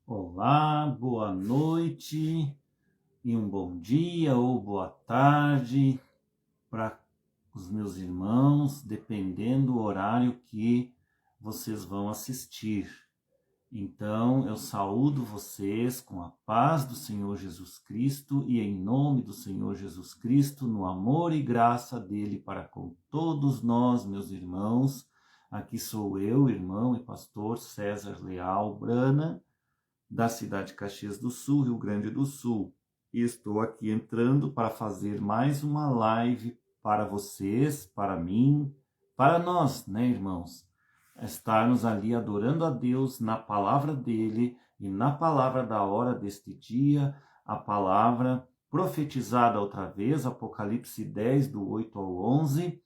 Olá, boa noite e um bom dia ou boa tarde para os meus irmãos, dependendo do horário que vocês vão assistir. Então, eu saúdo vocês com a paz do Senhor Jesus Cristo e em nome do Senhor Jesus Cristo, no amor e graça dele para com todos nós, meus irmãos. Aqui sou eu, irmão e pastor César Leal Brana, da cidade de Caxias do Sul, Rio Grande do Sul. E estou aqui entrando para fazer mais uma live para vocês, para mim, para nós, né, irmãos? Estarmos ali adorando a Deus na palavra dele e na palavra da hora deste dia, a palavra profetizada outra vez, Apocalipse 10, do 8 ao 11,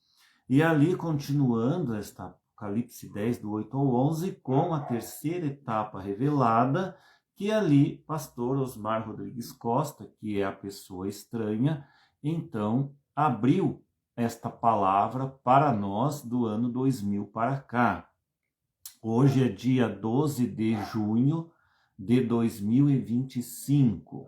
e ali continuando esta Apocalipse 10, do 8 ao 11, com a terceira etapa revelada, que ali pastor Osmar Rodrigues Costa, que é a pessoa estranha, então abriu esta palavra para nós do ano 2000 para cá. Hoje é dia 12 de junho de 2025.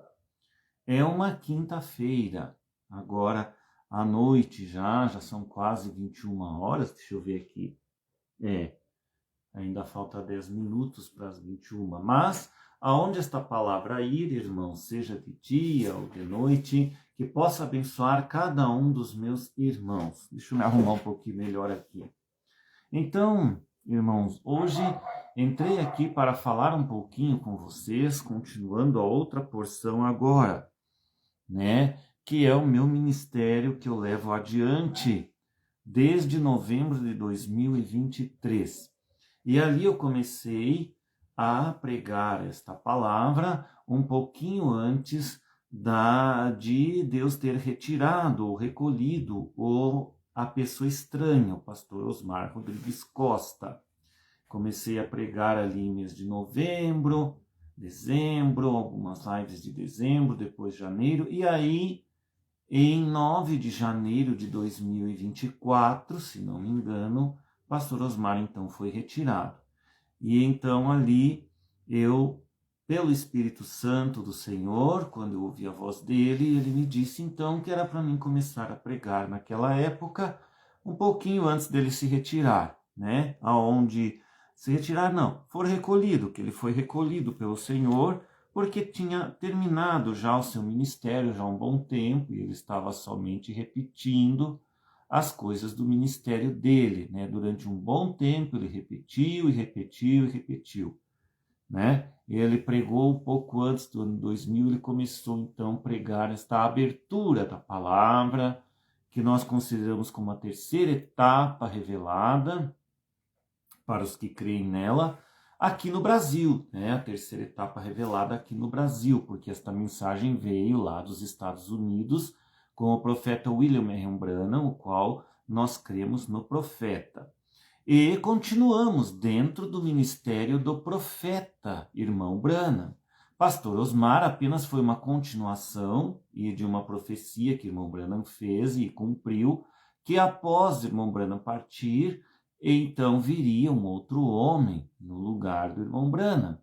É uma quinta-feira, agora à noite já são quase 21 horas, deixa eu ver aqui. Ainda falta 10 minutos para as 21, mas aonde esta palavra ir, irmão, seja de dia ou de noite, que possa abençoar cada um dos meus irmãos. Deixa eu me arrumar um pouquinho melhor aqui. Então, irmãos, hoje entrei aqui para falar um pouquinho com vocês, continuando a outra porção agora, né? Que é o meu ministério que eu levo adiante desde novembro de 2023. E ali eu comecei a pregar esta palavra um pouquinho antes de Deus ter retirado ou recolhido a pessoa estranha, o pastor Osmar Rodrigues Costa. Comecei a pregar ali em mês de novembro, dezembro, algumas lives de dezembro, depois janeiro, e aí em 9 de janeiro de 2024, se não me engano, pastor Osmar então foi retirado. E então ali eu, pelo Espírito Santo do Senhor, quando eu ouvi a voz dele, ele me disse então que era para mim começar a pregar naquela época, um pouquinho antes dele se retirar, né? Aonde se retirar não, for recolhido, que ele foi recolhido pelo Senhor, porque tinha terminado já o seu ministério já há um bom tempo e ele estava somente repetindo as coisas do ministério dele, né? Durante um bom tempo ele repetiu e repetiu e repetiu, né? Ele pregou um pouco antes do ano 2000, ele começou então a pregar esta abertura da palavra, que nós consideramos como a terceira etapa revelada para os que creem nela, aqui no Brasil, né? A terceira etapa revelada aqui no Brasil, porque esta mensagem veio lá dos Estados Unidos com o profeta William Marion Branham, o qual nós cremos no profeta. E continuamos dentro do ministério do profeta, irmão Branham. Pastor Osmar apenas foi uma continuação e de uma profecia que irmão Branham fez e cumpriu, que após irmão Branham partir, então viria um outro homem no lugar do irmão Branham.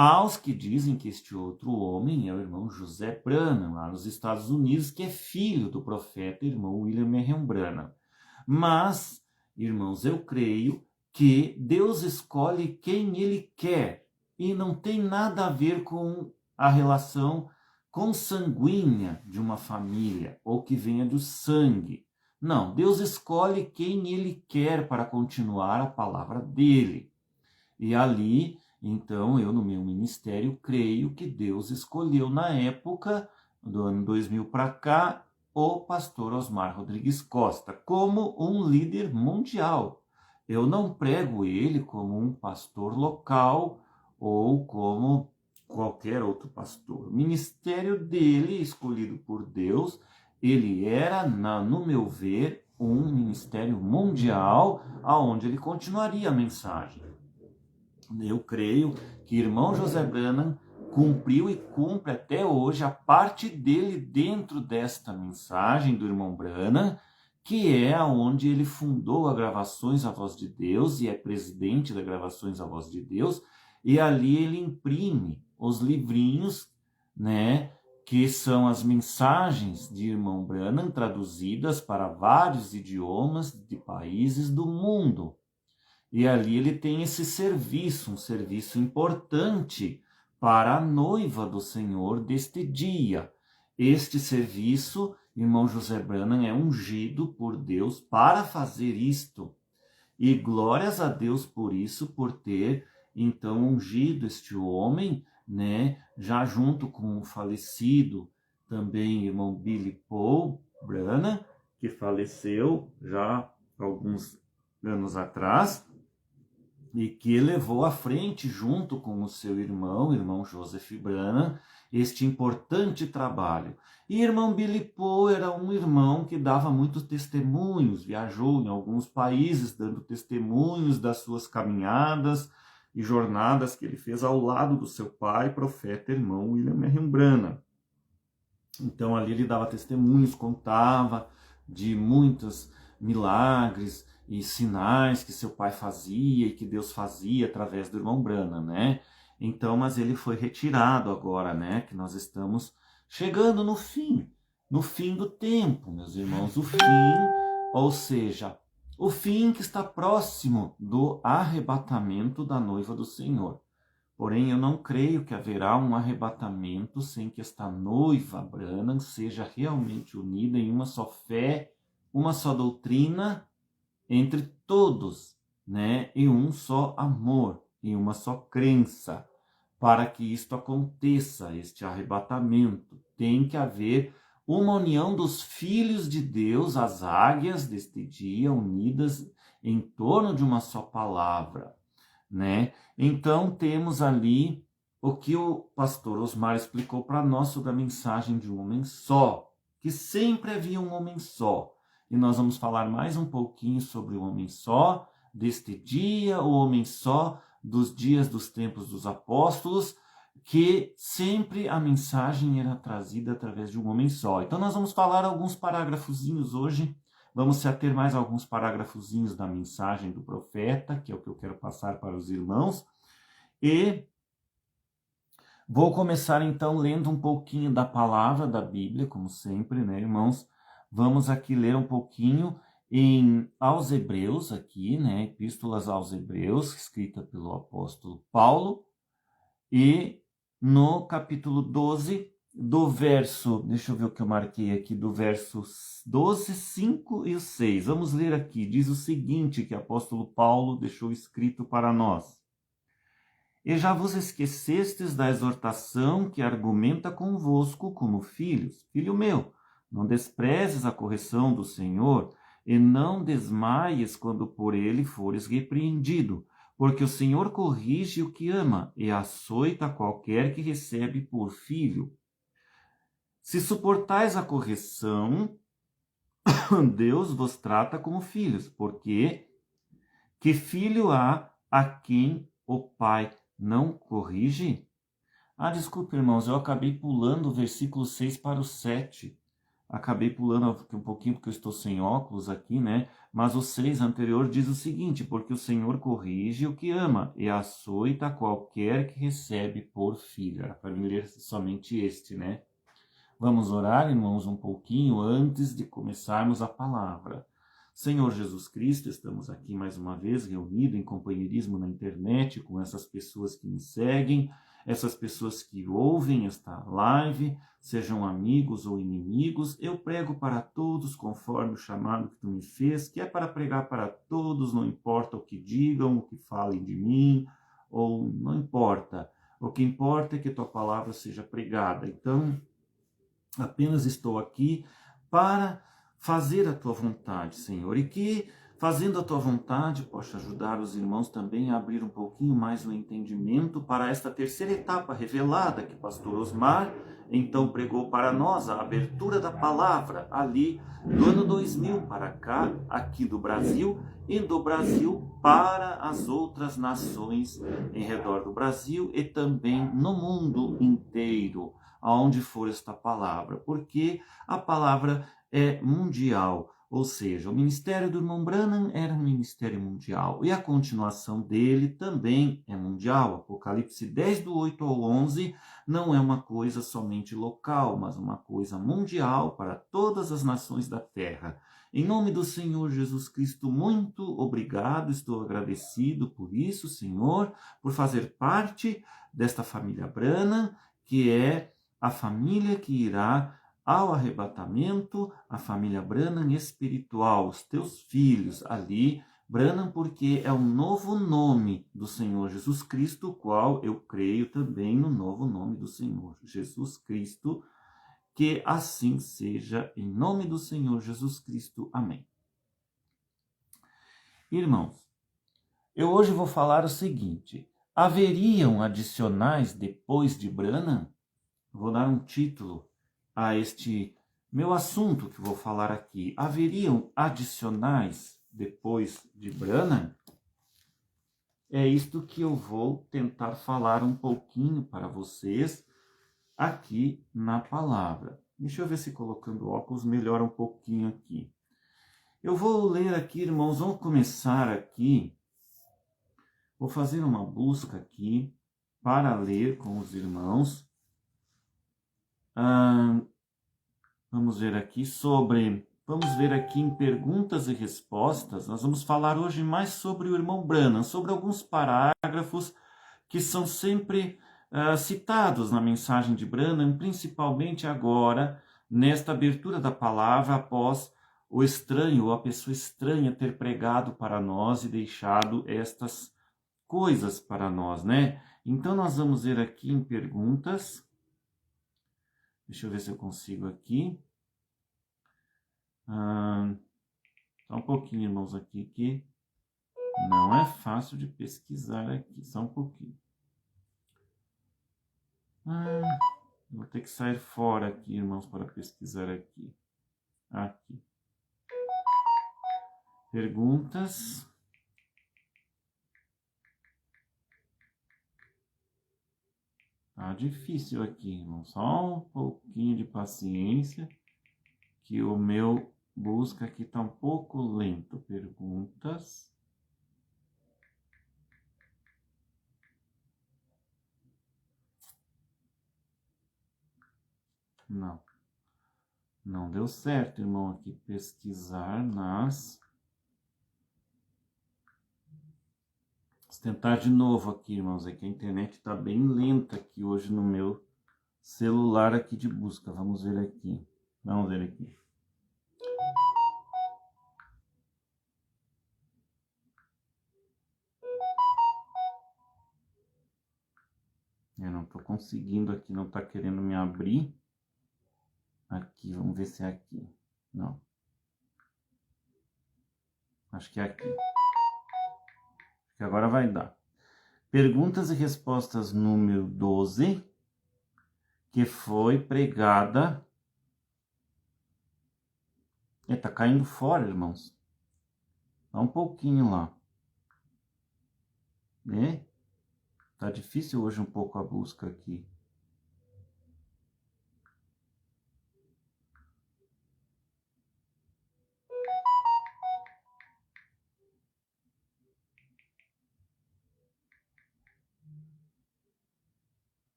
Há os que dizem que este outro homem é o irmão José Branham, lá nos Estados Unidos, que é filho do profeta irmão William Marion Branham. Mas, irmãos, eu creio que Deus escolhe quem Ele quer e não tem nada a ver com a relação consanguínea de uma família ou que venha do sangue. Não, Deus escolhe quem Ele quer para continuar a palavra dele. E ali, então, eu no meu ministério creio que Deus escolheu na época do ano 2000 para cá o pastor Osmar Rodrigues Costa como um líder mundial. Eu não prego ele como um pastor local ou como qualquer outro pastor. O ministério dele, escolhido por Deus, ele era, no meu ver, um ministério mundial, aonde ele continuaria a mensagem. Eu creio que irmão José Branham cumpriu e cumpre até hoje a parte dele dentro desta mensagem do irmão Branham, que é onde ele fundou a Gravações A Voz de Deus e é presidente da Gravações A Voz de Deus, e ali ele imprime os livrinhos, né, que são as mensagens de Irmão Branham traduzidas para vários idiomas de países do mundo. E ali ele tem esse serviço, um serviço importante para a noiva do Senhor deste dia. Este serviço, irmão José Branham é ungido por Deus para fazer isto. E glórias a Deus por isso, por ter então ungido este homem, né, já junto com o falecido também irmão Billy Paul Branham, que faleceu já há alguns anos atrás, e que levou à frente, junto com o seu irmão Joseph Branham, este importante trabalho. E irmão Billy Paul era um irmão que dava muitos testemunhos, viajou em alguns países dando testemunhos das suas caminhadas e jornadas que ele fez ao lado do seu pai, profeta irmão William R. Branham. Então ali ele dava testemunhos, contava de muitos milagres e sinais que seu pai fazia e que Deus fazia através do irmão Branham, né? Então, mas ele foi retirado agora, né? Que nós estamos chegando no fim do tempo, meus irmãos, o fim, ou seja, o fim que está próximo do arrebatamento da noiva do Senhor. Porém, eu não creio que haverá um arrebatamento sem que esta noiva Branham seja realmente unida em uma só fé, uma só doutrina entre todos, né? E um só amor, e uma só crença. Para que isto aconteça, este arrebatamento, tem que haver uma união dos filhos de Deus, as águias deste dia, unidas em torno de uma só palavra, né? Então temos ali o que o pastor Osmar explicou para nós sobre a mensagem de um homem só, que sempre havia um homem só. E nós vamos falar mais um pouquinho sobre o homem só deste dia, o homem só dos dias dos tempos dos apóstolos, que sempre a mensagem era trazida através de um homem só. Então nós vamos falar alguns parágrafozinhos hoje, vamos se ater mais a alguns parágrafozinhos da mensagem do profeta, que é o que eu quero passar para os irmãos, e vou começar então lendo um pouquinho da palavra da Bíblia, como sempre, né, irmãos? Vamos aqui ler um pouquinho aos Hebreus, aqui, né? Epístolas aos Hebreus, escrita pelo apóstolo Paulo, e no capítulo 12, do verso, deixa eu ver o que eu marquei aqui, do verso 12, 5 e 6. Vamos ler aqui, diz o seguinte, que o apóstolo Paulo deixou escrito para nós. E já vos esquecestes da exortação que argumenta convosco como filhos. Filho meu, não desprezes a correção do Senhor, e não desmaies quando por ele fores repreendido, porque o Senhor corrige o que ama, e açoita qualquer que recebe por filho. Se suportais a correção, Deus vos trata como filhos, porque que filho há a quem o pai não corrige? Desculpe, irmãos, eu acabei pulando o versículo 6 para o 7. Acabei pulando um pouquinho porque eu estou sem óculos aqui, né? Mas o 6 anterior diz o seguinte, porque o Senhor corrige o que ama e açoita qualquer que recebe por filho. Era para mim ler somente este, né? Vamos orar, irmãos, um pouquinho antes de começarmos a palavra. Senhor Jesus Cristo, estamos aqui mais uma vez reunidos em companheirismo na internet com essas pessoas que me seguem, essas pessoas que ouvem esta live, sejam amigos ou inimigos. Eu prego para todos conforme o chamado que tu me fez, que é para pregar para todos, não importa o que digam, o que falem de mim, ou não importa. O que importa é que tua palavra seja pregada. Então, apenas estou aqui para fazer a tua vontade, Senhor, e que, fazendo a tua vontade, possa ajudar os irmãos também a abrir um pouquinho mais o entendimento para esta terceira etapa revelada que pastor Osmar então pregou para nós, a abertura da palavra ali do ano 2000 para cá, aqui do Brasil, e do Brasil para as outras nações em redor do Brasil e também no mundo inteiro, aonde for esta palavra, porque a palavra é mundial. Ou seja, o ministério do irmão Branham era um ministério mundial e a continuação dele também é mundial. Apocalipse 10, do 8 ao 11, não é uma coisa somente local, mas uma coisa mundial para todas as nações da terra. Em nome do Senhor Jesus Cristo, muito obrigado, estou agradecido por isso, Senhor, por fazer parte desta família Branham, que é a família que irá ao arrebatamento, a família Branham espiritual, os teus filhos ali, Branham porque é o novo nome do Senhor Jesus Cristo, o qual eu creio também no novo nome do Senhor Jesus Cristo, que assim seja, em nome do Senhor Jesus Cristo. Amém. Irmãos, eu hoje vou falar o seguinte: haveriam adicionais depois de Branham? Vou dar um título a este meu assunto que vou falar aqui. Haveriam adicionais depois de Branham? É isto que eu vou tentar falar um pouquinho para vocês aqui na palavra. Deixa eu ver se colocando óculos melhora um pouquinho aqui. Eu vou ler aqui, irmãos, vamos começar aqui. Vou fazer uma busca aqui para ler com os irmãos. Vamos ver aqui em perguntas e respostas. Nós vamos falar hoje mais sobre o irmão Branham, sobre alguns parágrafos que são sempre citados na mensagem de Branham, principalmente agora, nesta abertura da palavra, após o estranho, ou a pessoa estranha ter pregado para nós e deixado estas coisas para nós, né? Então, nós vamos ver aqui em perguntas. Deixa eu ver se eu consigo aqui. Só um pouquinho, irmãos, aqui, que não é fácil de pesquisar aqui. Só um pouquinho. Vou ter que sair fora aqui, irmãos, para pesquisar aqui. Aqui. Perguntas. Tá difícil aqui, irmão. Só um pouquinho de paciência, que o meu busca aqui tá um pouco lento. Perguntas. Não deu certo, irmão, aqui pesquisar nas... Vou tentar de novo aqui, irmãos. É que a internet está bem lenta aqui hoje no meu celular aqui de busca. Vamos ver aqui. Eu não estou conseguindo aqui, não está querendo me abrir. Aqui, vamos ver se é aqui. Não. Acho que é aqui. Acho que agora vai dar. Perguntas e respostas número 12, que foi pregada... tá caindo fora, irmãos. Dá um pouquinho lá. Né? Tá difícil hoje um pouco a busca aqui.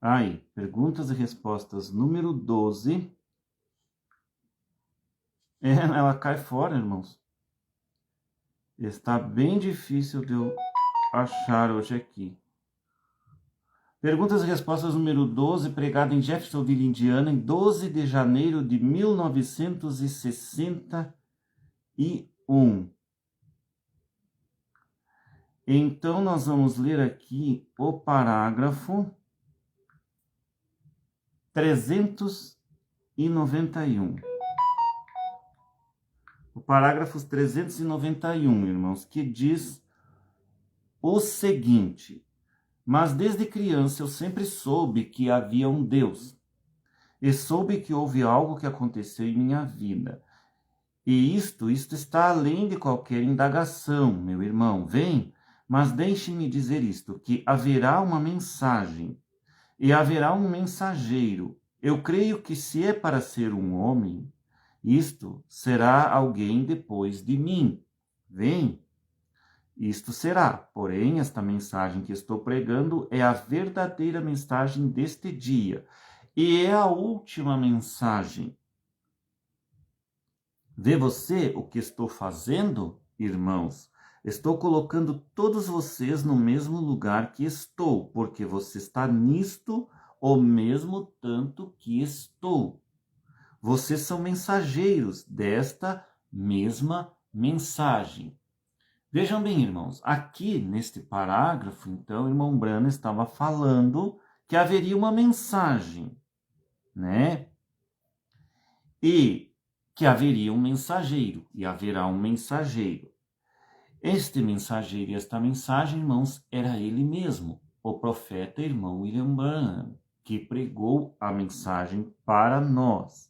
Aí, perguntas e respostas número 12. Ela cai fora, irmãos. Está bem difícil de eu achar hoje aqui. Perguntas e respostas número 12, pregada em Jeffersonville, Indiana, em 12 de janeiro de 1961. Então, nós vamos ler aqui o parágrafo 391. O parágrafo 391, irmãos, que diz o seguinte: mas desde criança eu sempre soube que havia um Deus, e soube que houve algo que aconteceu em minha vida. E isto está além de qualquer indagação, meu irmão. Vem, mas deixe-me dizer isto, que haverá uma mensagem, e haverá um mensageiro, Eu creio que se é para ser um homem, isto será alguém depois de mim. Vem, isto será. Porém, esta mensagem que estou pregando é a verdadeira mensagem deste dia. E é a última mensagem. Vê você o que estou fazendo, irmãos? Estou colocando todos vocês no mesmo lugar que estou, porque você está nisto o mesmo tanto que estou. Vocês são mensageiros desta mesma mensagem. Vejam bem, irmãos, aqui neste parágrafo, então, o irmão Branham estava falando que haveria uma mensagem, né? E que haveria um mensageiro, e haverá um mensageiro. Este mensageiro e esta mensagem, irmãos, era ele mesmo, o profeta irmão William Branham, que pregou a mensagem para nós.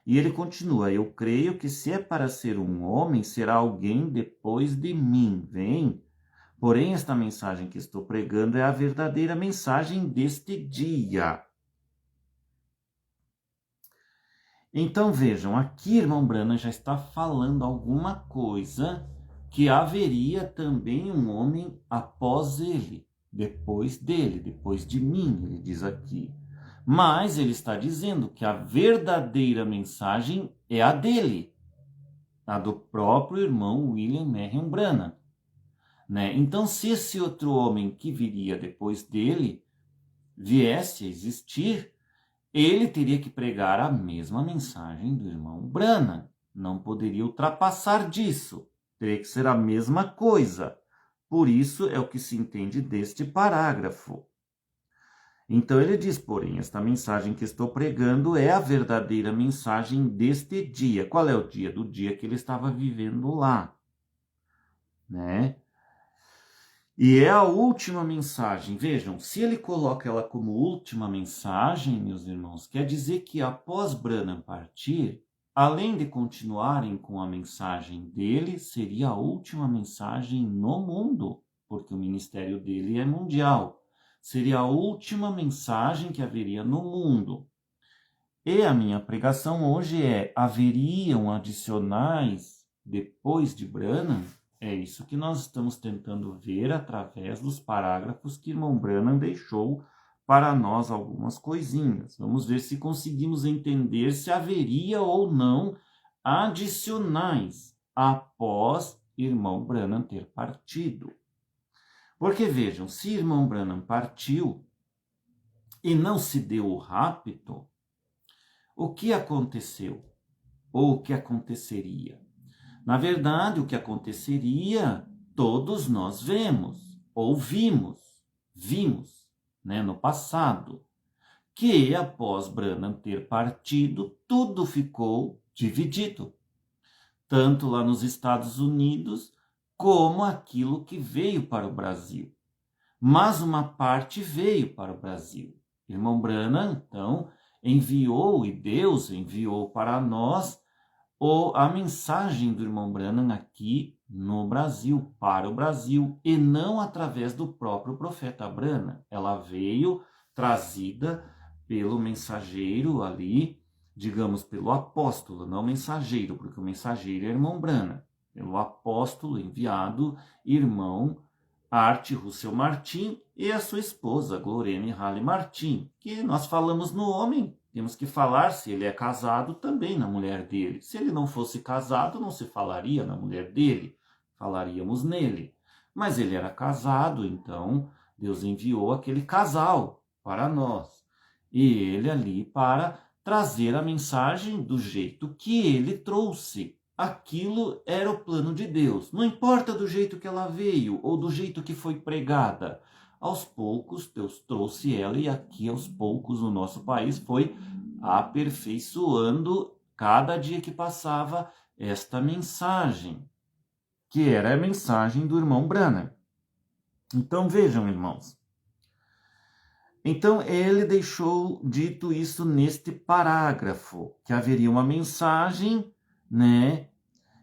E ele continua, eu creio que se é para ser um homem, será alguém depois de mim, vem. Porém, esta mensagem que estou pregando é a verdadeira mensagem deste dia. Então vejam, aqui irmão Branham já está falando alguma coisa que haveria também um homem após ele, depois dele, depois de mim, ele diz aqui. Mas ele está dizendo que a verdadeira mensagem é a dele, a do próprio irmão William Marion Branham. Né? Então, se esse outro homem que viria depois dele viesse a existir, ele teria que pregar a mesma mensagem do irmão Branham. Não poderia ultrapassar disso. Teria que ser a mesma coisa. Por isso é o que se entende deste parágrafo. Então ele diz, porém, esta mensagem que estou pregando é a verdadeira mensagem deste dia. Qual é o dia? Do dia que ele estava vivendo lá, né? E é a última mensagem. Vejam, se ele coloca ela como última mensagem, meus irmãos, quer dizer que após Branham partir, além de continuarem com a mensagem dele, seria a última mensagem no mundo, porque o ministério dele é mundial. Seria a última mensagem que haveria no mundo. E a minha pregação hoje é: haveriam adicionais depois de Branham? É isso que nós estamos tentando ver através dos parágrafos que irmão Branham deixou para nós algumas coisinhas. Vamos ver se conseguimos entender se haveria ou não adicionais após irmão Branham ter partido. Porque vejam, se irmão Branham partiu e não se deu o rapto, o que aconteceu? Ou o que aconteceria? Na verdade, o que aconteceria, todos nós vimos, né, no passado, que após Branham ter partido, tudo ficou dividido. Tanto lá nos Estados Unidos, como aquilo que veio para o Brasil. Mas uma parte veio para o Brasil. Irmão Branham, então, enviou, e Deus enviou para nós, a mensagem do irmão Branham aqui no Brasil, para o Brasil, e não através do próprio profeta Branham. Ela veio trazida pelo mensageiro ali, digamos, pelo apóstolo, não mensageiro, porque o mensageiro é irmão Branham, pelo apóstolo enviado, irmão Art Russell Martin e a sua esposa, Glorene Halley Martin, que nós falamos no homem. Temos que falar, se ele é casado, também na mulher dele. Se ele não fosse casado, não se falaria na mulher dele, falaríamos nele. Mas ele era casado, então Deus enviou aquele casal para nós. E ele ali para trazer a mensagem do jeito que ele trouxe. Aquilo era o plano de Deus. Não importa do jeito que ela veio ou do jeito que foi pregada. Aos poucos, Deus trouxe ela e aqui, aos poucos, no nosso país, foi aperfeiçoando, cada dia que passava, esta mensagem, que era a mensagem do irmão Branham. Então, vejam, irmãos. Então, ele deixou dito isso neste parágrafo, que haveria uma mensagem, né?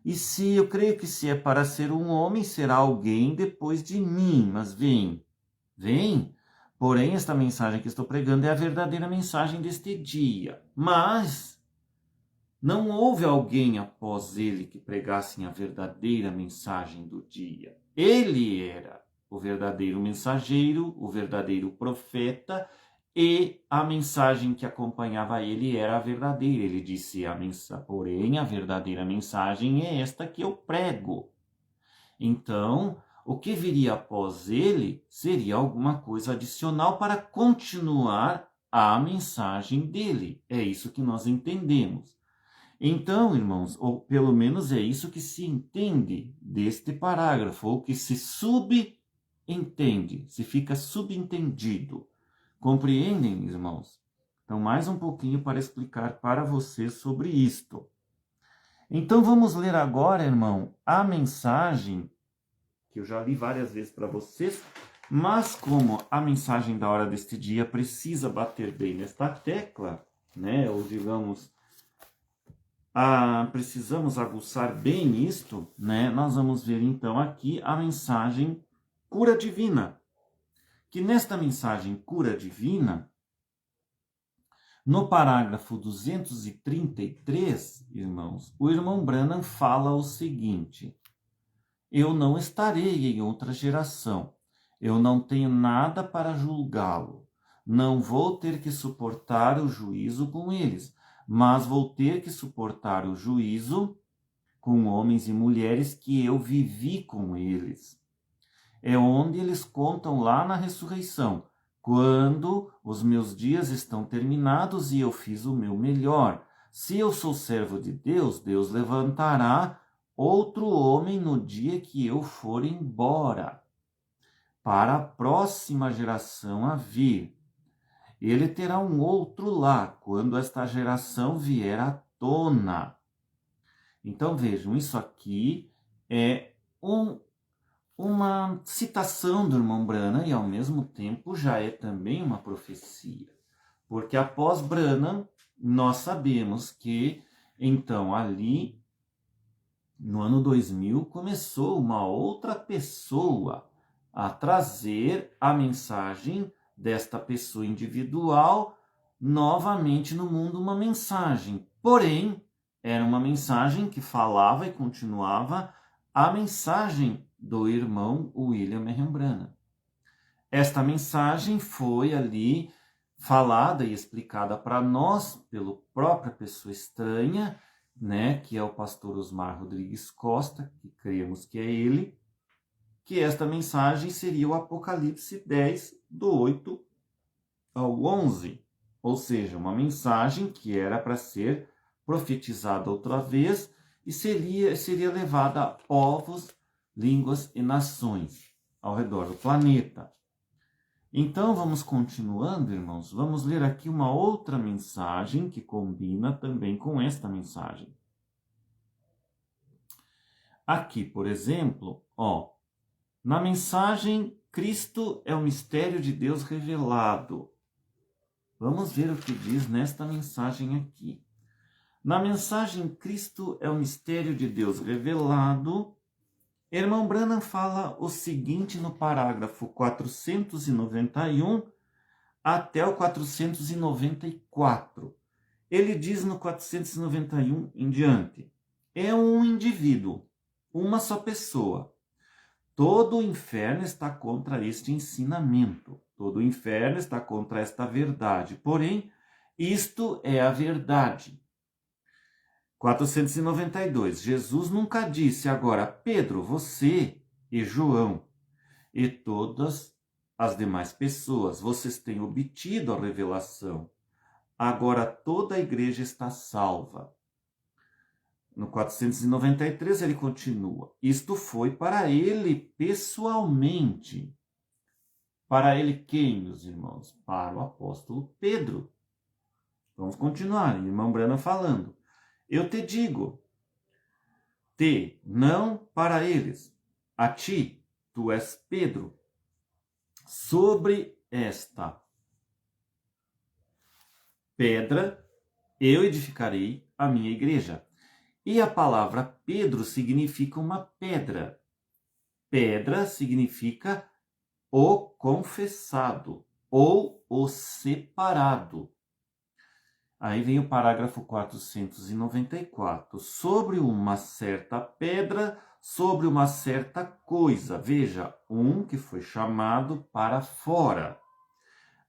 E se eu creio que se é para ser um homem, será alguém depois de mim. Mas vem. Porém, esta mensagem que estou pregando é a verdadeira mensagem deste dia. Mas não houve alguém após ele que pregasse a verdadeira mensagem do dia. Ele era o verdadeiro mensageiro, o verdadeiro profeta, e a mensagem que acompanhava ele era a verdadeira. Ele disse, porém, a verdadeira mensagem é esta que eu prego. Então, o que viria após ele seria alguma coisa adicional para continuar a mensagem dele. É isso que nós entendemos. Então, irmãos, ou pelo menos é isso que se entende deste parágrafo, ou que se subentende, se fica subentendido. Compreendem, irmãos? Então, mais um pouquinho para explicar para vocês sobre isto. Então, vamos ler agora, irmão, a mensagem que eu já li várias vezes para vocês, mas como a mensagem da hora deste dia precisa bater bem nesta tecla, né, ou digamos, precisamos aguçar bem isto, né, nós vamos ver então aqui a mensagem cura divina. Que nesta mensagem cura divina, no parágrafo 233, irmãos, o irmão Branham fala o seguinte: eu não estarei em outra geração, eu não tenho nada para julgá-lo, não vou ter que suportar o juízo com eles, mas vou ter que suportar o juízo com homens e mulheres que eu vivi com eles. É onde eles contam lá na ressurreição, quando os meus dias estão terminados e eu fiz o meu melhor. Se eu sou servo de Deus, Deus levantará outro homem no dia que eu for embora, para a próxima geração a vir. Ele terá um outro lá, quando esta geração vier à tona. Então vejam, isso aqui é uma citação do irmão Branham e ao mesmo tempo já é também uma profecia. Porque após Branham, nós sabemos que então ali no ano 2000 começou uma outra pessoa a trazer a mensagem desta pessoa individual novamente no mundo, uma mensagem. Porém, era uma mensagem que falava e continuava a mensagem do irmão William Marion Branham. Esta mensagem foi ali falada e explicada para nós pela própria pessoa estranha, né, que é o pastor Osmar Rodrigues Costa, que cremos que é ele, que esta mensagem seria o Apocalipse 10, do 8 ao 11, ou seja, uma mensagem que era para ser profetizada outra vez e seria levada a povos, línguas e nações ao redor do planeta. Então, vamos continuando, irmãos. Vamos ler aqui uma outra mensagem que combina também com esta mensagem. Aqui, por exemplo, na mensagem Cristo é o mistério de Deus revelado. Vamos ver o que diz nesta mensagem aqui. Na mensagem Cristo é o mistério de Deus revelado, irmão Branham fala o seguinte no parágrafo 491 até o 494. Ele diz no 491 em diante: é um indivíduo, uma só pessoa. Todo o inferno está contra este ensinamento. Todo o inferno está contra esta verdade. Porém, isto é a verdade. 492. Jesus nunca disse agora, Pedro, você e João e todas as demais pessoas, vocês têm obtido a revelação. Agora toda a igreja está salva. No 493 ele continua. Isto foi para ele pessoalmente. Para ele quem, meus irmãos? Para o apóstolo Pedro. Vamos continuar. Irmão Branham falando. Eu te digo, não para eles, a ti, tu és Pedro, sobre esta pedra eu edificarei a minha igreja. E a palavra Pedro significa uma pedra. Pedra significa o confessado. ou o separado. Aí vem o parágrafo 494. Sobre uma certa pedra, sobre uma certa coisa. Veja, um que foi chamado para fora.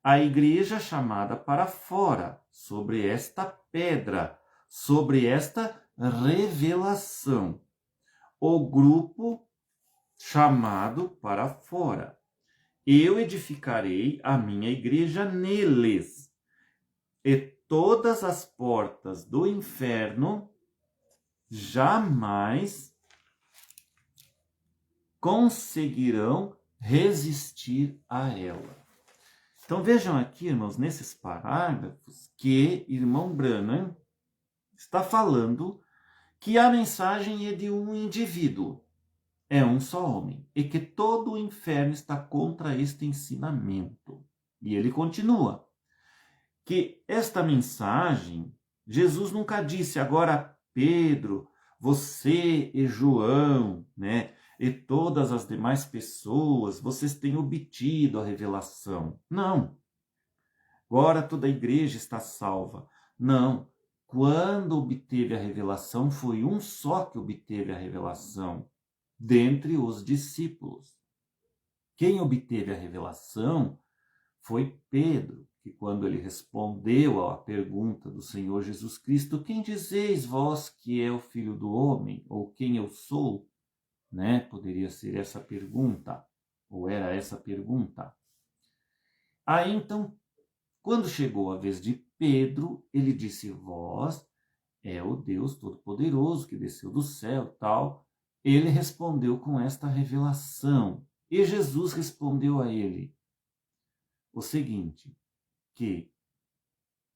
A igreja chamada para fora, sobre esta pedra, sobre esta revelação. O grupo chamado para fora. Eu edificarei a minha igreja neles, e todas as portas do inferno jamais conseguirão resistir a ela. Então vejam aqui, irmãos, nesses parágrafos, que irmão Branham está falando que a mensagem é de um indivíduo, é um só homem, e que todo o inferno está contra este ensinamento. E ele continua, que esta mensagem, Jesus nunca disse, agora Pedro, você e João, né, e todas as demais pessoas, vocês têm obtido a revelação. Não. Agora toda a igreja está salva. Não. Quando obteve a revelação, foi um só que obteve a revelação, dentre os discípulos. Quem obteve a revelação foi Pedro, que quando ele respondeu à pergunta do Senhor Jesus Cristo, quem dizeis vós que é o Filho do Homem? Ou quem eu sou? Né? Poderia ser essa pergunta, ou era essa pergunta. Aí então, quando chegou a vez de Pedro, ele disse, vós é o Deus Todo-Poderoso que desceu do céu, tal. Ele respondeu com esta revelação. E Jesus respondeu a ele o seguinte, que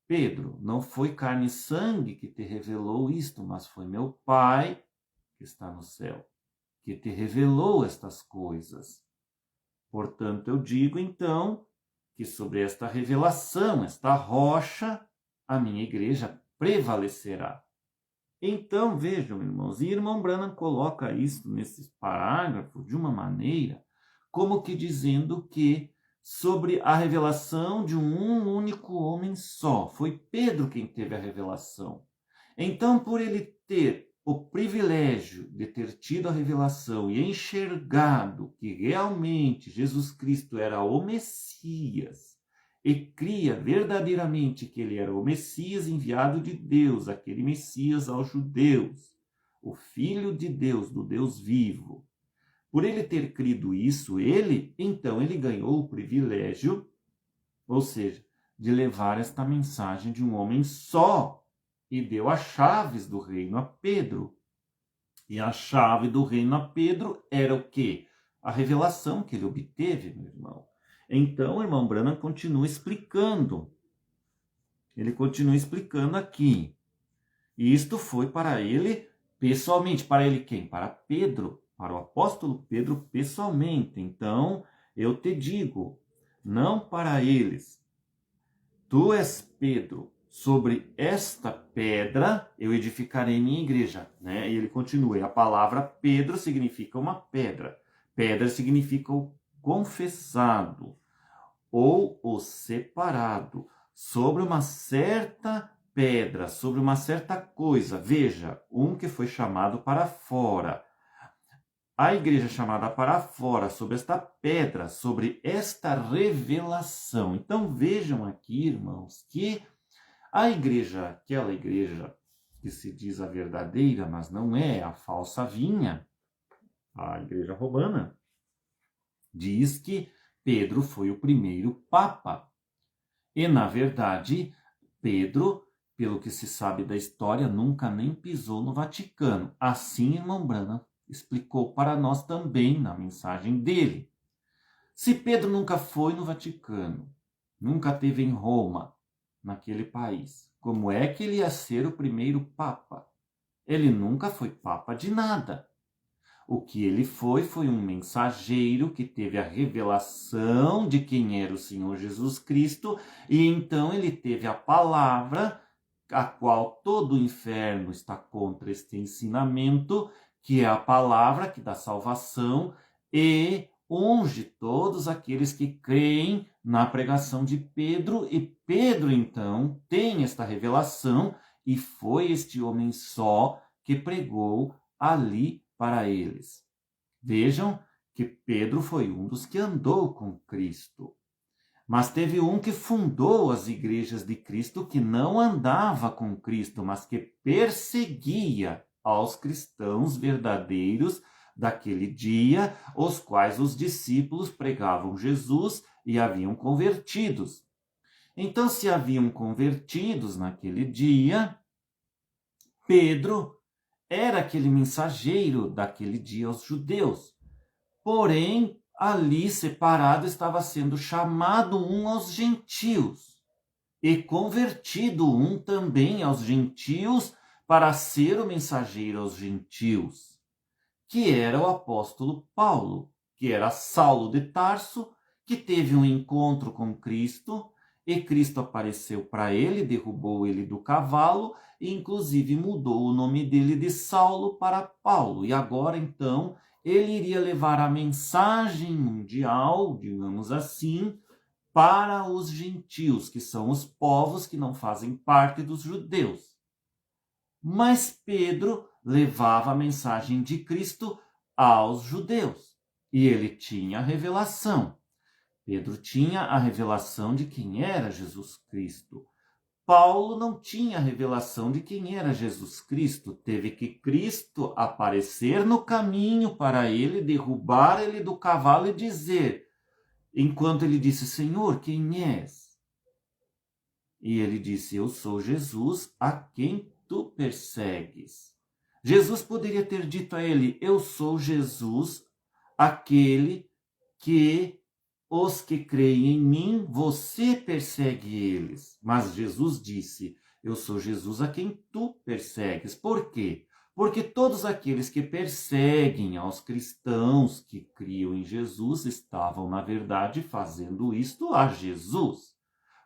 Pedro, não foi carne e sangue que te revelou isto, mas foi meu Pai que está no céu, que te revelou estas coisas. Portanto, eu digo então que sobre esta revelação, esta rocha, a minha igreja prevalecerá. Então, vejam, irmãos, e irmão Branham coloca isso nesses parágrafos de uma maneira como que dizendo que sobre a revelação de um único homem só. Foi Pedro quem teve a revelação. Então, por ele ter o privilégio de ter tido a revelação e enxergado que realmente Jesus Cristo era o Messias e cria verdadeiramente que ele era o Messias enviado de Deus, aquele Messias aos judeus, o Filho de Deus, do Deus vivo. Por ele ter crido isso, então ele ganhou o privilégio, ou seja, de levar esta mensagem de um homem só, e deu as chaves do reino a Pedro. E a chave do reino a Pedro era o quê? A revelação que ele obteve, meu irmão. Então, o irmão Branham continua explicando. Ele continua explicando aqui. E isto foi para ele pessoalmente. Para ele quem? Para Pedro. Para o apóstolo Pedro pessoalmente. Então, eu te digo, não para eles. Tu és Pedro, sobre esta pedra eu edificarei minha igreja. Né? E ele continua, e a palavra Pedro significa uma pedra. Pedra significa o confessado, ou o separado, sobre uma certa pedra, sobre uma certa coisa. Veja, um que foi chamado para fora. A igreja chamada para fora, sobre esta pedra, sobre esta revelação. Então vejam aqui, irmãos, que a igreja, aquela igreja que se diz a verdadeira, mas não é, a falsa vinha, a igreja romana, diz que Pedro foi o primeiro papa. E, na verdade, Pedro, pelo que se sabe da história, nunca nem pisou no Vaticano. Assim, irmão Branham explicou para nós também na mensagem dele. Se Pedro nunca foi no Vaticano, nunca esteve em Roma, naquele país, como é que ele ia ser o primeiro papa? Ele nunca foi papa de nada. O que ele foi um mensageiro que teve a revelação de quem era o Senhor Jesus Cristo, e então ele teve a palavra, a qual todo o inferno está contra este ensinamento, que é a palavra que dá salvação, e unge todos aqueles que creem na pregação de Pedro, e Pedro, então, tem esta revelação, e foi este homem só que pregou ali para eles. Vejam que Pedro foi um dos que andou com Cristo. Mas teve um que fundou as igrejas de Cristo que não andava com Cristo, mas que perseguia aos cristãos verdadeiros daquele dia, os quais os discípulos pregavam Jesus e haviam convertidos. Então, se haviam convertidos naquele dia, Pedro era aquele mensageiro daquele dia aos judeus. Porém, ali separado estava sendo chamado um aos gentios e convertido um também aos gentios para ser o mensageiro aos gentios, que era o apóstolo Paulo, que era Saulo de Tarso, que teve um encontro com Cristo, e Cristo apareceu para ele, derrubou ele do cavalo, e inclusive mudou o nome dele de Saulo para Paulo. E agora, então, ele iria levar a mensagem mundial, digamos assim, para os gentios, que são os povos que não fazem parte dos judeus. Mas Pedro levava a mensagem de Cristo aos judeus, e ele tinha a revelação. Pedro tinha a revelação de quem era Jesus Cristo. Paulo não tinha a revelação de quem era Jesus Cristo. Teve que Cristo aparecer no caminho para ele, derrubar ele do cavalo e dizer, enquanto ele disse, Senhor, quem és? E ele disse, eu sou Jesus, a quem tu persegues. Jesus poderia ter dito a ele, eu sou Jesus, aquele que os que creem em mim, você persegue eles. Mas Jesus disse, eu sou Jesus a quem tu persegues. Por quê? Porque todos aqueles que perseguem aos cristãos que criam em Jesus estavam, na verdade, fazendo isto a Jesus.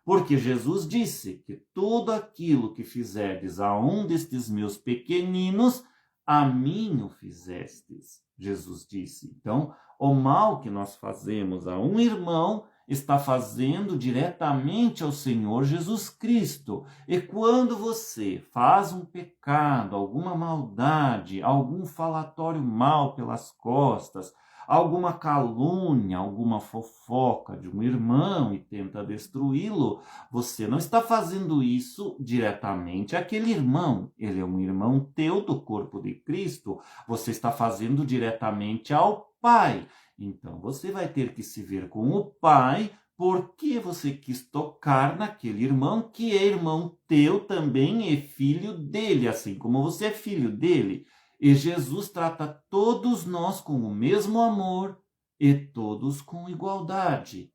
Porque Jesus disse que tudo aquilo que fizerdes a um destes meus pequeninos, a mim o fizestes. Jesus disse. Então, o mal que nós fazemos a um irmão está fazendo diretamente ao Senhor Jesus Cristo. E quando você faz um pecado, alguma maldade, algum falatório mal pelas costas, alguma calúnia, alguma fofoca de um irmão e tenta destruí-lo, você não está fazendo isso diretamente àquele irmão. Ele é um irmão teu do corpo de Cristo. Você está fazendo diretamente ao Pai. Então você vai ter que se ver com o Pai porque você quis tocar naquele irmão que é irmão teu também e filho dele, assim como você é filho dele. E Jesus trata todos nós com o mesmo amor e todos com igualdade.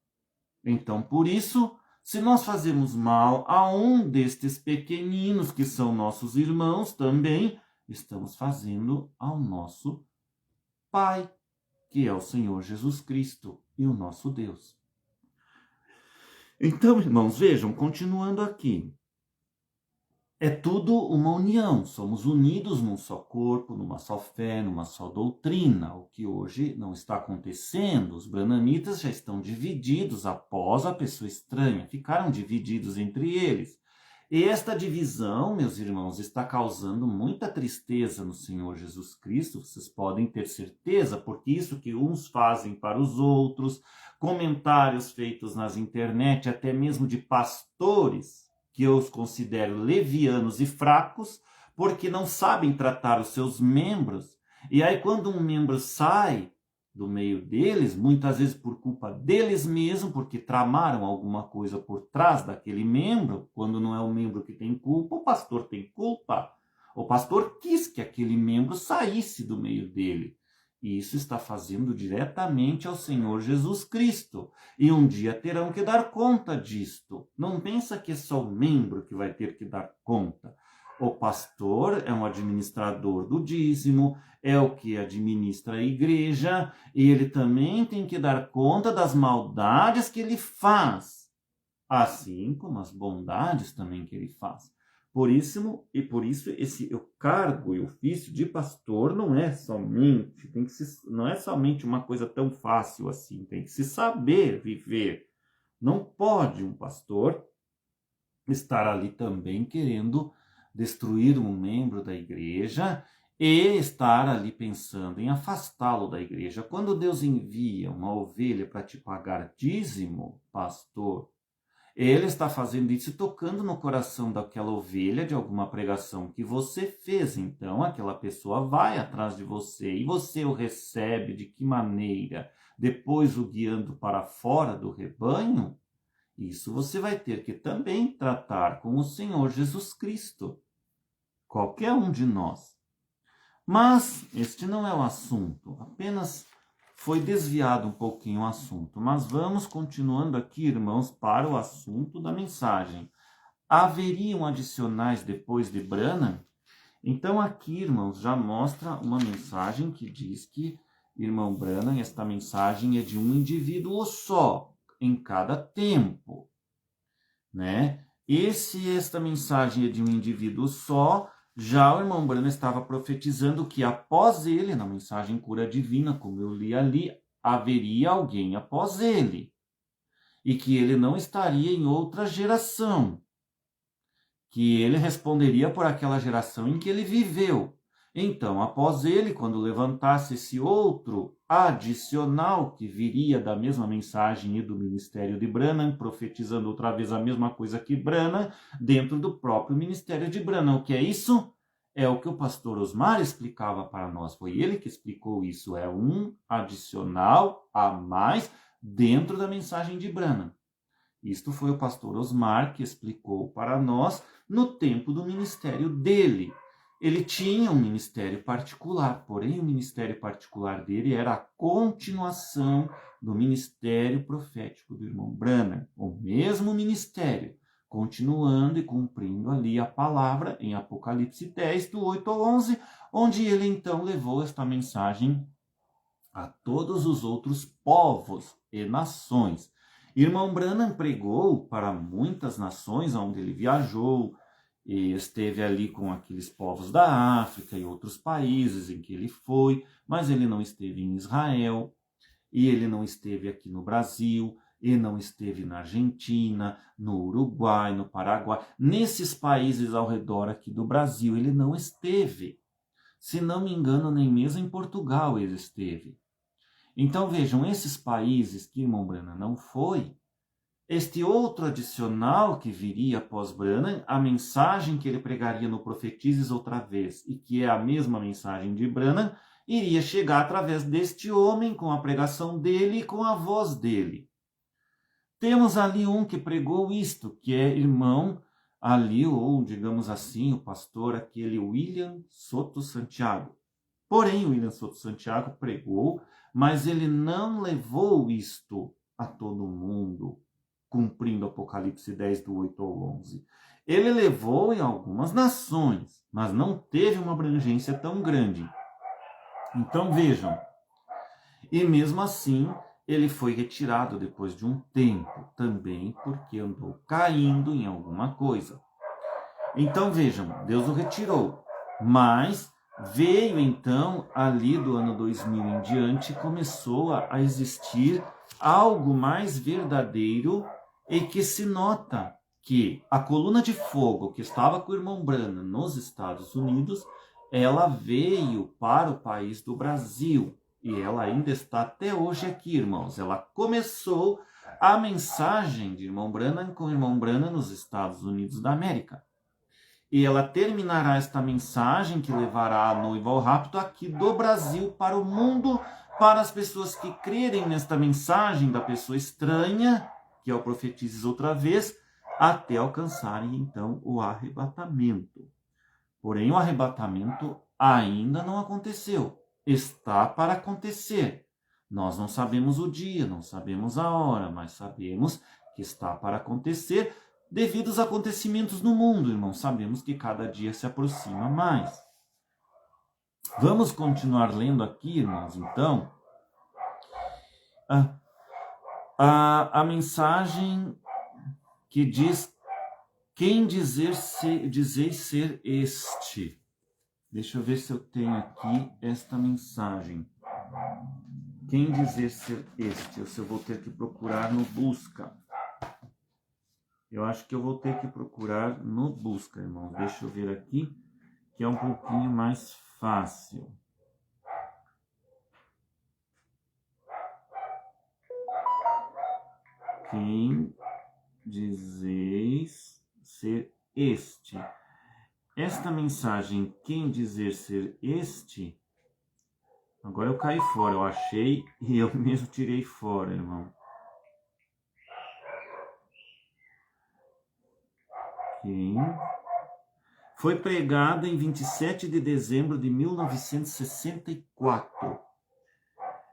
Então, por isso, se nós fazemos mal a um destes pequeninos que são nossos irmãos também, estamos fazendo ao nosso Pai, que é o Senhor Jesus Cristo e o nosso Deus. Então, irmãos, vejam, continuando aqui. É tudo uma união, somos unidos num só corpo, numa só fé, numa só doutrina, o que hoje não está acontecendo. Os branamitas já estão divididos após a pessoa estranha, ficaram divididos entre eles. E esta divisão, meus irmãos, está causando muita tristeza no Senhor Jesus Cristo, vocês podem ter certeza, porque isso que uns fazem para os outros, comentários feitos nas internet, até mesmo de pastores, que eu os considero levianos e fracos, porque não sabem tratar os seus membros. E aí, quando um membro sai do meio deles, muitas vezes por culpa deles mesmos, porque tramaram alguma coisa por trás daquele membro, quando não é o membro que tem culpa, o pastor tem culpa. O pastor quis que aquele membro saísse do meio dele. E isso está fazendo diretamente ao Senhor Jesus Cristo. E um dia terão que dar conta disto. Não pensa que é só o membro que vai ter que dar conta. O pastor é um administrador do dízimo, é o que administra a igreja, e ele também tem que dar conta das maldades que ele faz, assim como as bondades também que ele faz. Por isso esse o cargo e ofício de pastor não é somente, não é somente uma coisa tão fácil assim, tem que se saber viver. Não pode um pastor estar ali também querendo destruir um membro da igreja e estar ali pensando em afastá-lo da igreja. Quando Deus envia uma ovelha para te pagar dízimo, pastor, ele está fazendo isso tocando no coração daquela ovelha de alguma pregação que você fez. Então, aquela pessoa vai atrás de você e você o recebe de que maneira? Depois o guiando para fora do rebanho? Isso você vai ter que também tratar com o Senhor Jesus Cristo. Qualquer um de nós. Mas este não é o assunto. Apenas foi desviado um pouquinho o assunto, mas vamos continuando aqui, irmãos, para o assunto da mensagem. Haveriam adicionais depois de Branham? Então aqui, irmãos, já mostra uma mensagem que diz que, irmão Branham, esta mensagem é de um indivíduo só, em cada tempo, né? E se esta mensagem é de um indivíduo só, já o irmão Branham estava profetizando que após ele, na mensagem cura divina, como eu li ali, haveria alguém após ele. E que ele não estaria em outra geração. Que ele responderia por aquela geração em que ele viveu. Então, após ele, quando levantasse esse outro adicional que viria da mesma mensagem e do ministério de Branham, profetizando outra vez a mesma coisa que Branham, dentro do próprio ministério de Branham. O que é isso? É o que o pastor Osmar explicava para nós. Foi ele que explicou isso. É um adicional a mais dentro da mensagem de Branham. Isto foi o pastor Osmar que explicou para nós no tempo do ministério dele. Ele tinha um ministério particular, porém o ministério particular dele era a continuação do ministério profético do irmão Branham. O mesmo ministério, continuando e cumprindo ali a palavra em Apocalipse 10, do 8 ao 11, onde ele então levou esta mensagem a todos os outros povos e nações. Irmão Branham pregou para muitas nações onde ele viajou, e esteve ali com aqueles povos da África e outros países em que ele foi, mas ele não esteve em Israel, e ele não esteve aqui no Brasil, e não esteve na Argentina, no Uruguai, no Paraguai. Nesses países ao redor aqui do Brasil, ele não esteve. Se não me engano, nem mesmo em Portugal ele esteve. Então vejam, esses países que irmão Branham não foi, este outro adicional que viria após Branham, a mensagem que ele pregaria no Profetizes outra vez, e que é a mesma mensagem de Branham, iria chegar através deste homem, com a pregação dele e com a voz dele. Temos ali um que pregou isto, que é irmão ali, ou digamos assim, o pastor aquele William Soto Santiago. Porém, William Soto Santiago pregou, mas ele não levou isto a todo mundo, cumprindo Apocalipse 10, do 8 ao 11. Ele levou em algumas nações, mas não teve uma abrangência tão grande. Então vejam, e mesmo assim ele foi retirado depois de um tempo, também porque andou caindo em alguma coisa. Então vejam, Deus o retirou, mas veio então ali do ano 2000 em diante, começou a existir algo mais verdadeiro, e que se nota que a coluna de fogo que estava com o irmão Branham nos Estados Unidos, ela veio para o país do Brasil. E ela ainda está até hoje aqui, irmãos. Ela começou a mensagem de irmão Branham com o irmão Branham nos Estados Unidos da América. E ela terminará esta mensagem que levará a noiva ao rapto aqui do Brasil para o mundo, para as pessoas que crerem nesta mensagem da pessoa estranha, que é o Profetizes outra vez, até alcançarem então o arrebatamento. Porém, o arrebatamento ainda não aconteceu. Está para acontecer. Nós não sabemos o dia, não sabemos a hora, mas sabemos que está para acontecer devido aos acontecimentos no mundo, irmãos. Sabemos que cada dia se aproxima mais. Vamos continuar lendo aqui, irmãos, então. A mensagem que diz Quem dizeis ser este? Deixa eu ver se eu tenho aqui esta mensagem. Quem dizer ser este? Ou se eu vou ter que procurar no busca. Eu acho que eu vou ter que procurar no busca, irmãos. Deixa eu ver aqui, que é um pouquinho mais fácil. Quem dizeis ser este? Esta mensagem, quem dizer ser este? Agora eu caí fora, eu achei e eu mesmo tirei fora, irmão. Quem? Foi pregada em 27 de dezembro de 1964,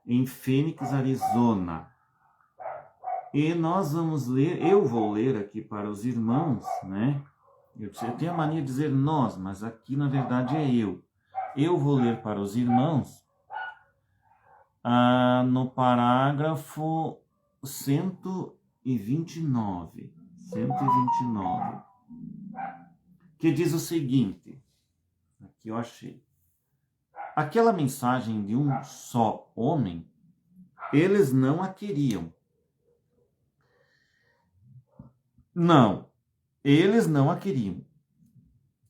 em Phoenix, Arizona. E nós vamos ler, eu vou ler aqui para os irmãos, né? Eu tenho a mania de dizer nós, mas aqui na verdade é eu. Eu vou ler para os irmãos no parágrafo 129, que diz o seguinte, aqui eu achei. Aquela mensagem de um só homem, eles não a queriam. Não, eles não a queriam.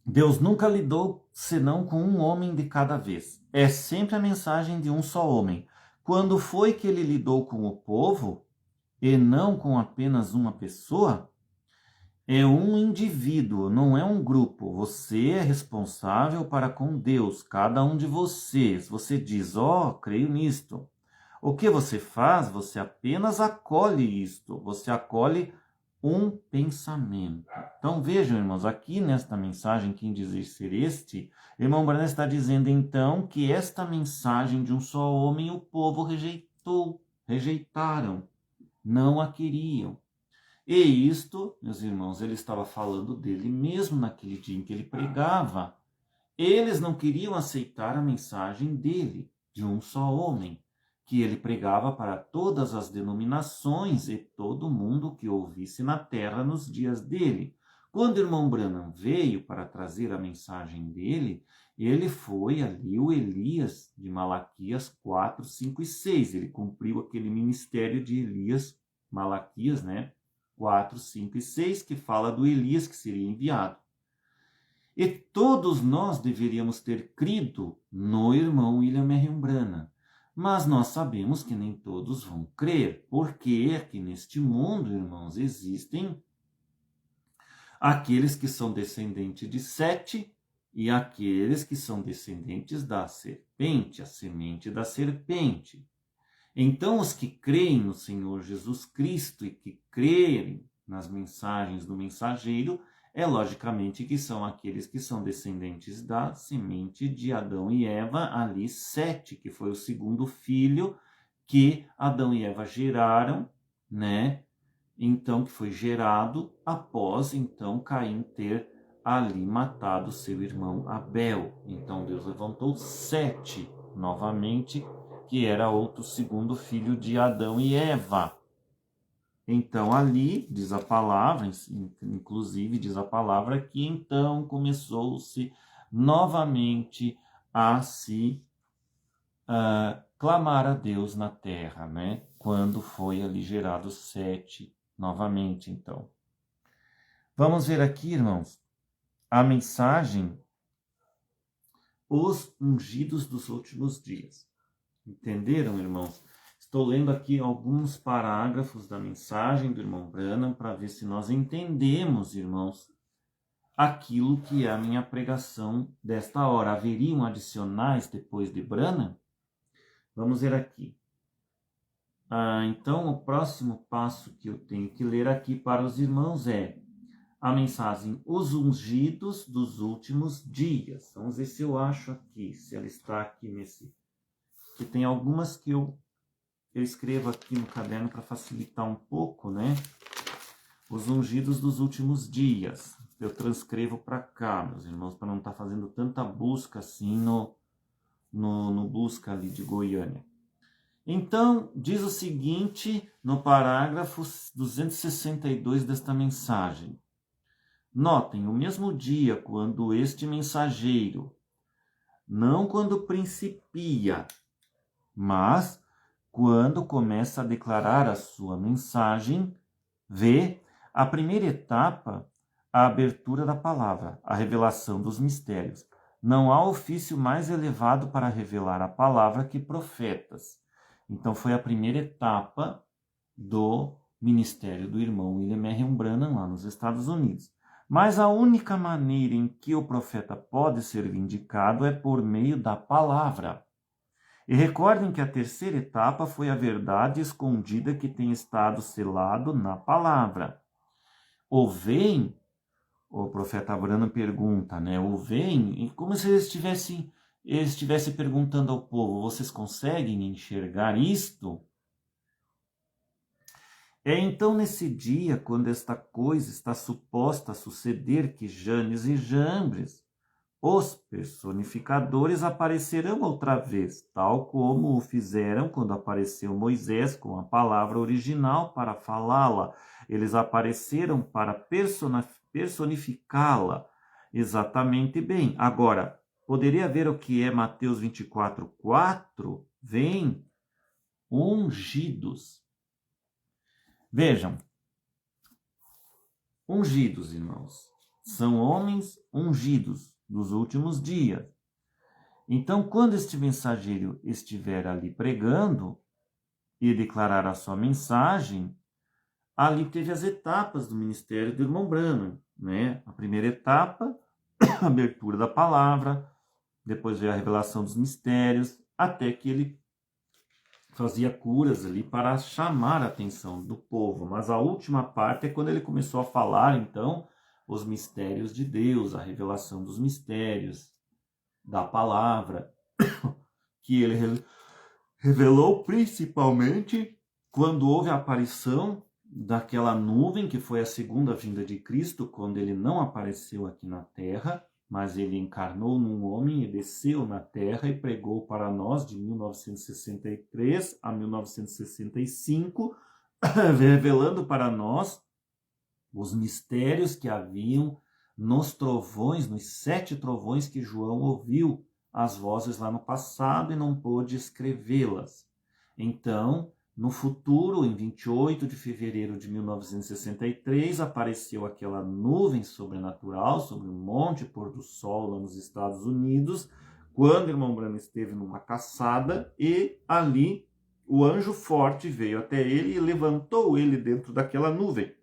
Deus nunca lidou senão com um homem de cada vez. É sempre a mensagem de um só homem. Quando foi que ele lidou com o povo, e não com apenas uma pessoa? É um indivíduo, não é um grupo. Você é responsável para com Deus, cada um de vocês. Você diz, creio nisto. O que você faz? Você apenas acolhe isto. Você acolhe um pensamento. Então vejam, irmãos, aqui nesta mensagem, quem dizer ser este, irmão Branham está dizendo então que esta mensagem de um só homem o povo rejeitaram, não a queriam. E isto, meus irmãos, ele estava falando dele mesmo naquele dia em que ele pregava. Eles não queriam aceitar a mensagem dele, de um só homem, que ele pregava para todas as denominações e todo mundo que ouvisse na terra nos dias dele. Quando o irmão Branham veio para trazer a mensagem dele, ele foi ali o Elias de Malaquias 4, 5 e 6. Ele cumpriu aquele ministério de Elias, Malaquias, 4, 5 e 6, que fala do Elias que seria enviado. E todos nós deveríamos ter crido no irmão William R. Branham. Mas nós sabemos que nem todos vão crer, porque aqui neste mundo, irmãos, existem aqueles que são descendentes de Sete e aqueles que são descendentes da serpente, a semente da serpente. Então, os que creem no Senhor Jesus Cristo e que crerem nas mensagens do mensageiro, logicamente que são aqueles que são descendentes da semente de Adão e Eva, ali Sete, que foi o segundo filho que Adão e Eva geraram, Então, que foi gerado após, então, Caim ter ali matado seu irmão Abel. Então, Deus levantou Sete novamente, que era outro segundo filho de Adão e Eva. Então, ali, diz a palavra, inclusive diz a palavra, que então começou-se novamente a se clamar a Deus na terra, Quando foi ali gerado Sete novamente, então. Vamos ver aqui, irmãos, a mensagem, os ungidos dos últimos dias. Entenderam, irmãos? Estou lendo aqui alguns parágrafos da mensagem do irmão Branham para ver se nós entendemos, irmãos, aquilo que é a minha pregação desta hora. Haveriam adicionais depois de Branham? Vamos ver aqui. Então, o próximo passo que eu tenho que ler aqui para os irmãos é a mensagem Os Ungidos dos Últimos Dias. Vamos ver se eu acho aqui, se ela está aqui nesse... Que tem algumas que eu escrevo aqui no caderno para facilitar um pouco, Os Ungidos dos Últimos Dias. Eu transcrevo para cá, meus irmãos, para não estar fazendo tanta busca assim no busca ali de Goiânia. Então, diz o seguinte no parágrafo 262 desta mensagem. Notem, o mesmo dia, quando este mensageiro, não quando principia, mas quando começa a declarar a sua mensagem, vê a primeira etapa, a abertura da palavra, a revelação dos mistérios. Não há ofício mais elevado para revelar a palavra que profetas. Então foi a primeira etapa do ministério do irmão William Marion Branham lá nos Estados Unidos. Mas a única maneira em que o profeta pode ser vindicado é por meio da palavra. E recordem que a terceira etapa foi a verdade escondida que tem estado selado na palavra. O vem, o profeta Branham pergunta, né? O vem, como se ele estivesse perguntando ao povo, vocês conseguem enxergar isto? É então nesse dia, quando esta coisa está suposta a suceder, que Janes e Jambres, os personificadores, aparecerão outra vez, tal como o fizeram quando apareceu Moisés com a palavra original para falá-la. Eles apareceram para personificá-la exatamente bem. Agora, poderia ver o que é Mateus 24:4? Vem ungidos. Vejam, ungidos, irmãos, são homens ungidos dos últimos dias. Então, quando este mensageiro estiver ali pregando e declarar a sua mensagem, ali teve as etapas do ministério do irmão Branham, né? A primeira etapa, a abertura da palavra, depois veio a revelação dos mistérios, até que ele fazia curas ali para chamar a atenção do povo. Mas a última parte é quando ele começou a falar, então, os mistérios de Deus, a revelação dos mistérios da palavra, que ele revelou principalmente quando houve a aparição daquela nuvem, que foi a segunda vinda de Cristo, quando ele não apareceu aqui na terra, mas ele encarnou num homem e desceu na terra e pregou para nós de 1963 a 1965, revelando para nós os mistérios que haviam nos trovões, nos 7 trovões que João ouviu as vozes lá no passado e não pôde escrevê-las. Então, no futuro, em 28 de fevereiro de 1963, apareceu aquela nuvem sobrenatural sobre o Monte Pôr do Sol, lá nos Estados Unidos, quando o irmão Branham esteve numa caçada, e ali o anjo forte veio até ele e levantou ele dentro daquela nuvem.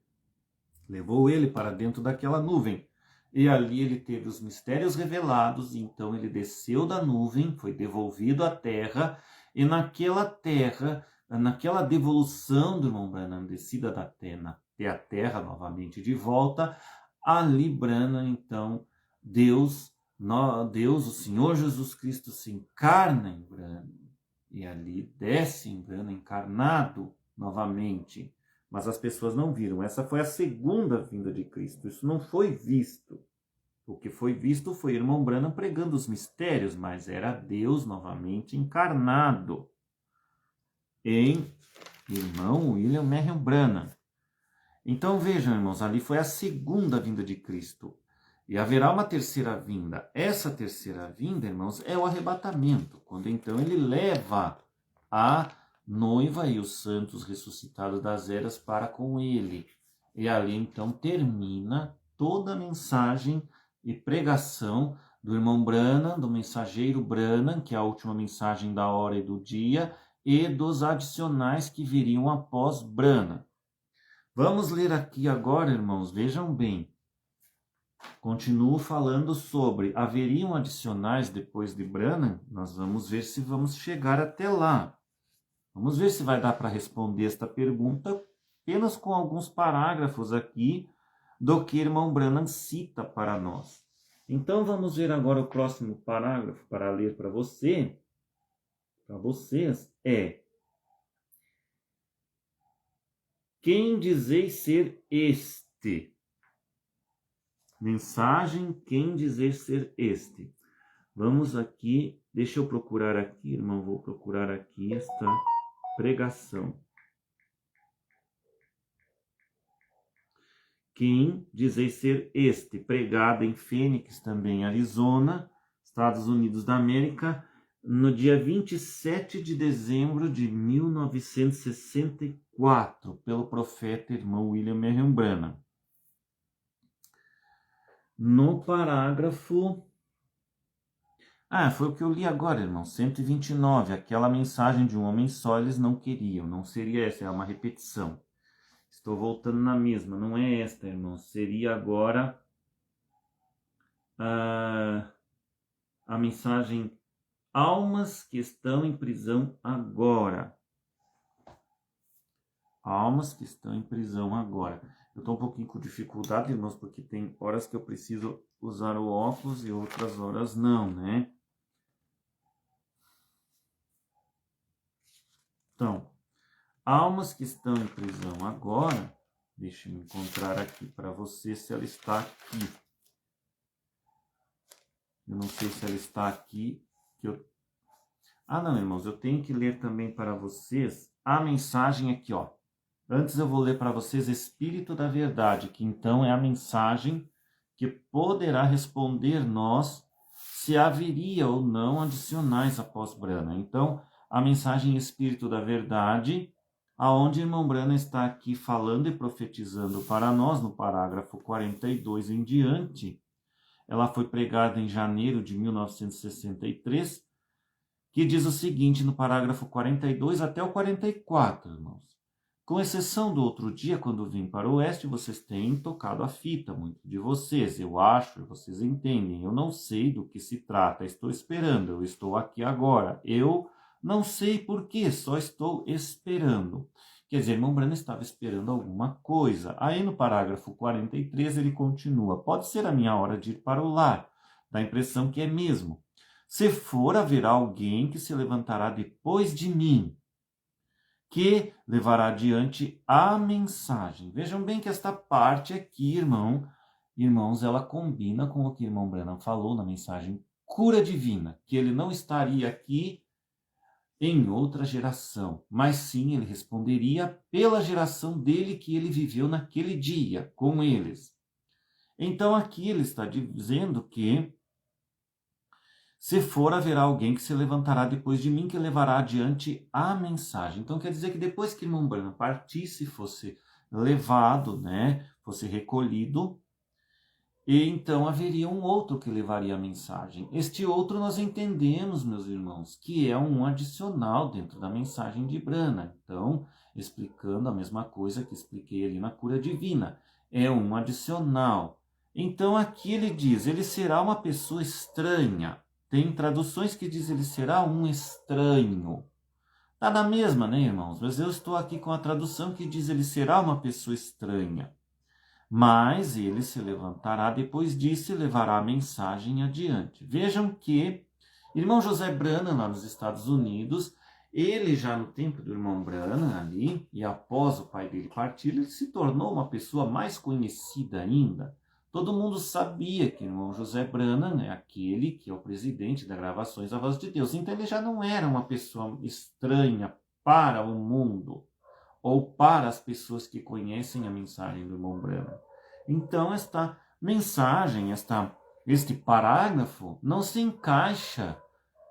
Levou ele para dentro daquela nuvem. E ali ele teve os mistérios revelados, e então ele desceu da nuvem, foi devolvido à terra, e naquela terra, naquela devolução do irmão Branham, descida da terra, até a terra novamente de volta, ali Branham, então, Deus, o Senhor Jesus Cristo se encarna em Branham, e ali desce em Branham encarnado novamente. Mas as pessoas não viram. Essa foi a segunda vinda de Cristo. Isso não foi visto. O que foi visto foi o irmão Branham pregando os mistérios, mas era Deus novamente encarnado em irmão William Marion Branham. Então vejam, irmãos, ali foi a segunda vinda de Cristo. E haverá uma terceira vinda. Essa terceira vinda, irmãos, é o arrebatamento, quando então ele leva a noiva e os santos ressuscitados das eras para com ele. E ali então termina toda a mensagem e pregação do irmão Branham, do mensageiro Branham, que é a última mensagem da hora e do dia, e dos adicionais que viriam após Branham. Vamos ler aqui agora, irmãos, vejam bem. Continuo falando sobre haveriam adicionais depois de Branham. Nós vamos ver se vamos chegar até lá. Vamos ver se vai dar para responder esta pergunta apenas com alguns parágrafos aqui do que irmão Branham cita para nós. Então vamos ver agora o próximo parágrafo para ler para vocês. É: quem dizeis ser este? Mensagem, quem dizer ser este? Vamos aqui, deixa eu procurar aqui, irmão, vou procurar aqui esta pregação. Quem dizeis ser este? Pregada em Phoenix, também Arizona, Estados Unidos da América, no dia 27 de dezembro de 1964, pelo profeta irmão William Marion Branham. No parágrafo... foi o que eu li agora, irmão, 129, aquela mensagem de um homem só eles não queriam, não seria essa, é uma repetição. Estou voltando na mesma, não é esta, irmão, seria agora a mensagem almas que estão em prisão agora. Almas que estão em prisão agora. Eu estou um pouquinho com dificuldade, irmãos, porque tem horas que eu preciso usar o óculos e outras horas não, né? Então, almas que estão em prisão agora, deixa eu encontrar aqui para você se ela está aqui. Eu não sei se ela está aqui. Não, irmãos, eu tenho que ler também para vocês a mensagem aqui, ó. Antes eu vou ler para vocês Espírito da Verdade, que então é a mensagem que poderá responder nós se haveria ou não adicionais após Branham. Então, a mensagem Espírito da Verdade, aonde o irmão Branham está aqui falando e profetizando para nós, no parágrafo 42 em diante. Ela foi pregada em janeiro de 1963, que diz o seguinte no parágrafo 42 até o 44, irmãos. Com exceção do outro dia, quando vim para o oeste, vocês têm tocado a fita, muito de vocês, eu acho, vocês entendem. Eu não sei do que se trata, estou esperando, eu estou aqui agora. Eu não sei por quê, só estou esperando. Quer dizer, irmão Branham estava esperando alguma coisa. Aí no parágrafo 43 ele continua. Pode ser a minha hora de ir para o lar. Dá a impressão que é mesmo. Se for, haverá alguém que se levantará depois de mim, que levará adiante a mensagem. Vejam bem que esta parte aqui, irmãos, ela combina com o que o irmão Branham falou na mensagem cura divina, que ele não estaria aqui em outra geração, mas sim ele responderia pela geração dele que ele viveu naquele dia, com eles. Então aqui ele está dizendo que se for, haverá alguém que se levantará depois de mim, que levará adiante a mensagem. Então quer dizer que depois que irmão Branham partisse, fosse levado, fosse recolhido, e então haveria um outro que levaria a mensagem. Este outro nós entendemos, meus irmãos, que é um adicional dentro da mensagem de Branham. Então, explicando a mesma coisa que expliquei ali na cura divina. É um adicional. Então aqui ele diz, ele será uma pessoa estranha. Tem traduções que dizem ele será um estranho. Está na mesma, né, irmãos? Mas eu estou aqui com a tradução que diz ele será uma pessoa estranha. Mas ele se levantará depois disso e levará a mensagem adiante. Vejam que irmão José Branham, lá nos Estados Unidos, ele já no tempo do irmão Branham ali, e após o pai dele partir, ele se tornou uma pessoa mais conhecida ainda. Todo mundo sabia que o irmão José Branham é aquele que é o presidente da Gravações da Voz de Deus. Então ele já não era uma pessoa estranha para o mundo ou para as pessoas que conhecem a mensagem do irmão Branham. Então esta mensagem, este parágrafo não se encaixa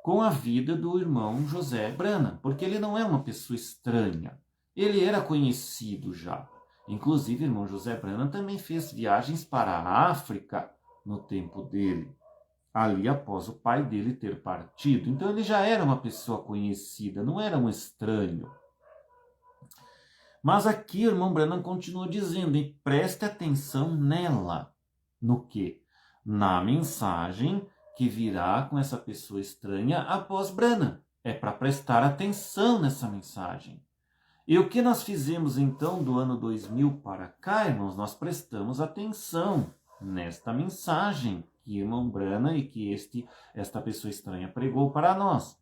com a vida do irmão José Branham, porque ele não é uma pessoa estranha. Ele era conhecido já. Inclusive, o irmão José Branham também fez viagens para a África no tempo dele, ali após o pai dele ter partido. Então ele já era uma pessoa conhecida, não era um estranho. Mas aqui o irmão Branham continua dizendo, e preste atenção nela. No quê? Na mensagem que virá com essa pessoa estranha após Branham. É para prestar atenção nessa mensagem. E o que nós fizemos então do ano 2000 para cá, irmãos? Nós prestamos atenção nesta mensagem que irmão Branham e que esta pessoa estranha pregou para nós.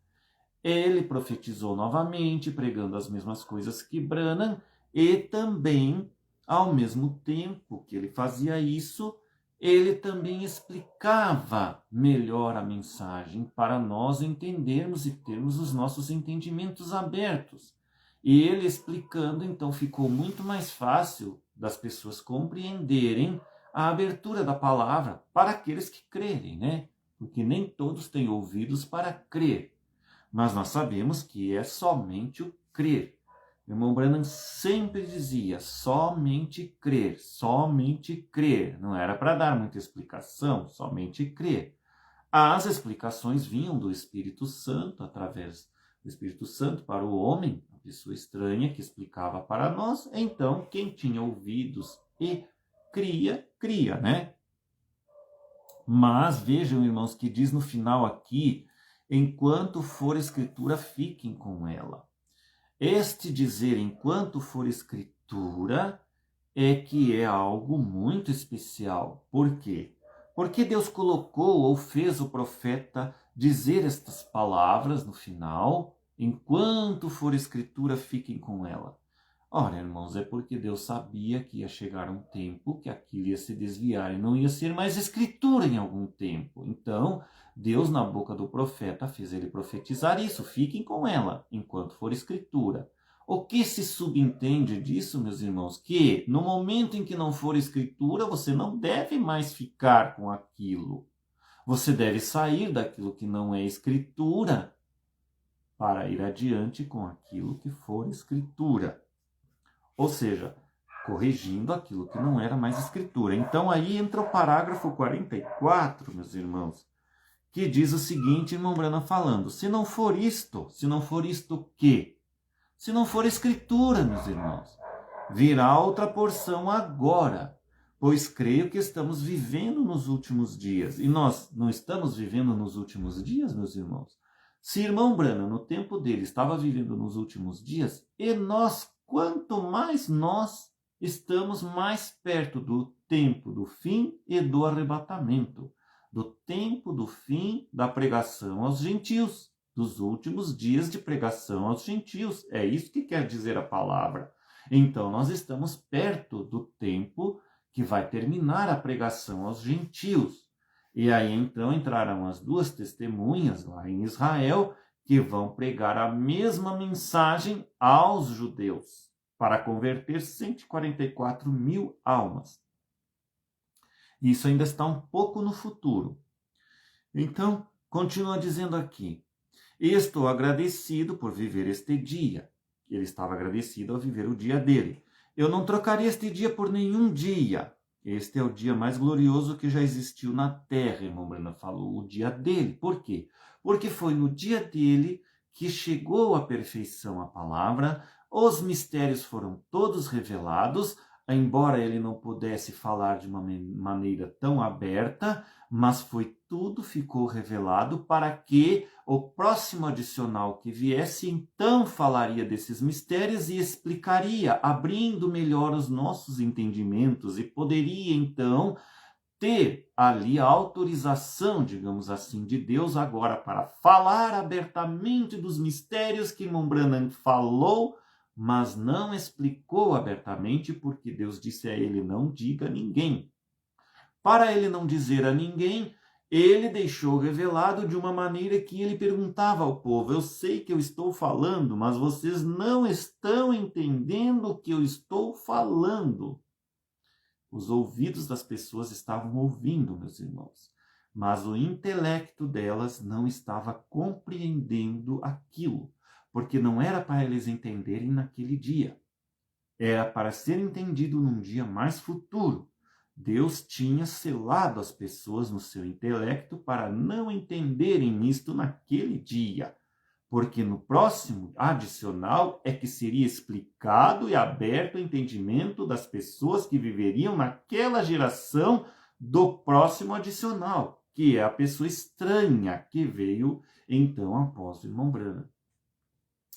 Ele profetizou novamente, pregando as mesmas coisas que Branham, e também, ao mesmo tempo que ele fazia isso, ele também explicava melhor a mensagem para nós entendermos e termos os nossos entendimentos abertos. E ele explicando, então, ficou muito mais fácil das pessoas compreenderem a abertura da palavra para aqueles que crerem, né? Porque nem todos têm ouvidos para crer. Mas nós sabemos que é somente o crer. O irmão Branham sempre dizia, somente crer, somente crer. Não era para dar muita explicação, somente crer. As explicações vinham do Espírito Santo, através do Espírito Santo para o homem, a pessoa estranha que explicava para nós. Então, quem tinha ouvidos e cria, né? Mas vejam, irmãos, que diz no final aqui, enquanto for escritura, fiquem com ela. Este dizer enquanto for escritura é que é algo muito especial. Por quê? Porque Deus colocou ou fez o profeta dizer estas palavras no final, enquanto for escritura, fiquem com ela. Ora, irmãos, é porque Deus sabia que ia chegar um tempo que aquilo ia se desviar e não ia ser mais escritura em algum tempo. Então, Deus, na boca do profeta, fez ele profetizar isso. Fiquem com ela, enquanto for escritura. O que se subentende disso, meus irmãos? Que no momento em que não for escritura, você não deve mais ficar com aquilo. Você deve sair daquilo que não é escritura para ir adiante com aquilo que for escritura. Ou seja, corrigindo aquilo que não era mais escritura. Então aí entra o parágrafo 44, meus irmãos, que diz o seguinte, irmão Branham falando, se não for isto o quê? Se não for escritura, meus irmãos, virá outra porção agora, pois creio que estamos vivendo nos últimos dias. E nós não estamos vivendo nos últimos dias, meus irmãos? Se irmão Branham, no tempo dele, estava vivendo nos últimos dias, e nós, quanto mais nós estamos mais perto do tempo do fim e do arrebatamento, do tempo do fim da pregação aos gentios, dos últimos dias de pregação aos gentios. É isso que quer dizer a palavra. Então, nós estamos perto do tempo que vai terminar a pregação aos gentios. E aí, então, entrarão as duas testemunhas lá em Israel, que vão pregar a mesma mensagem aos judeus, para converter 144 mil almas. Isso ainda está um pouco no futuro. Então, continua dizendo aqui, estou agradecido por viver este dia. Ele estava agradecido ao viver o dia dele. Eu não trocaria este dia por nenhum dia. Este é o dia mais glorioso que já existiu na terra, irmão Branham falou, o dia dele. Por quê? Porque foi no dia dele que chegou à perfeição a palavra, os mistérios foram todos revelados, embora ele não pudesse falar de uma maneira tão aberta, mas ficou revelado para que o próximo adicional que viesse, então falaria desses mistérios e explicaria, abrindo melhor os nossos entendimentos, e poderia, então, ter ali a autorização, digamos assim, de Deus agora para falar abertamente dos mistérios que irmão Branham falou, mas não explicou abertamente, porque Deus disse a ele, não diga a ninguém. Para ele não dizer a ninguém, ele deixou revelado de uma maneira que ele perguntava ao povo, eu sei que eu estou falando, mas vocês não estão entendendo o que eu estou falando. Os ouvidos das pessoas estavam ouvindo, meus irmãos, mas o intelecto delas não estava compreendendo aquilo, porque não era para eles entenderem naquele dia. Era para ser entendido num dia mais futuro. Deus tinha selado as pessoas no seu intelecto para não entenderem isto naquele dia, porque no próximo adicional é que seria explicado e aberto o entendimento das pessoas que viveriam naquela geração do próximo adicional, que é a pessoa estranha que veio então após o irmão Branham.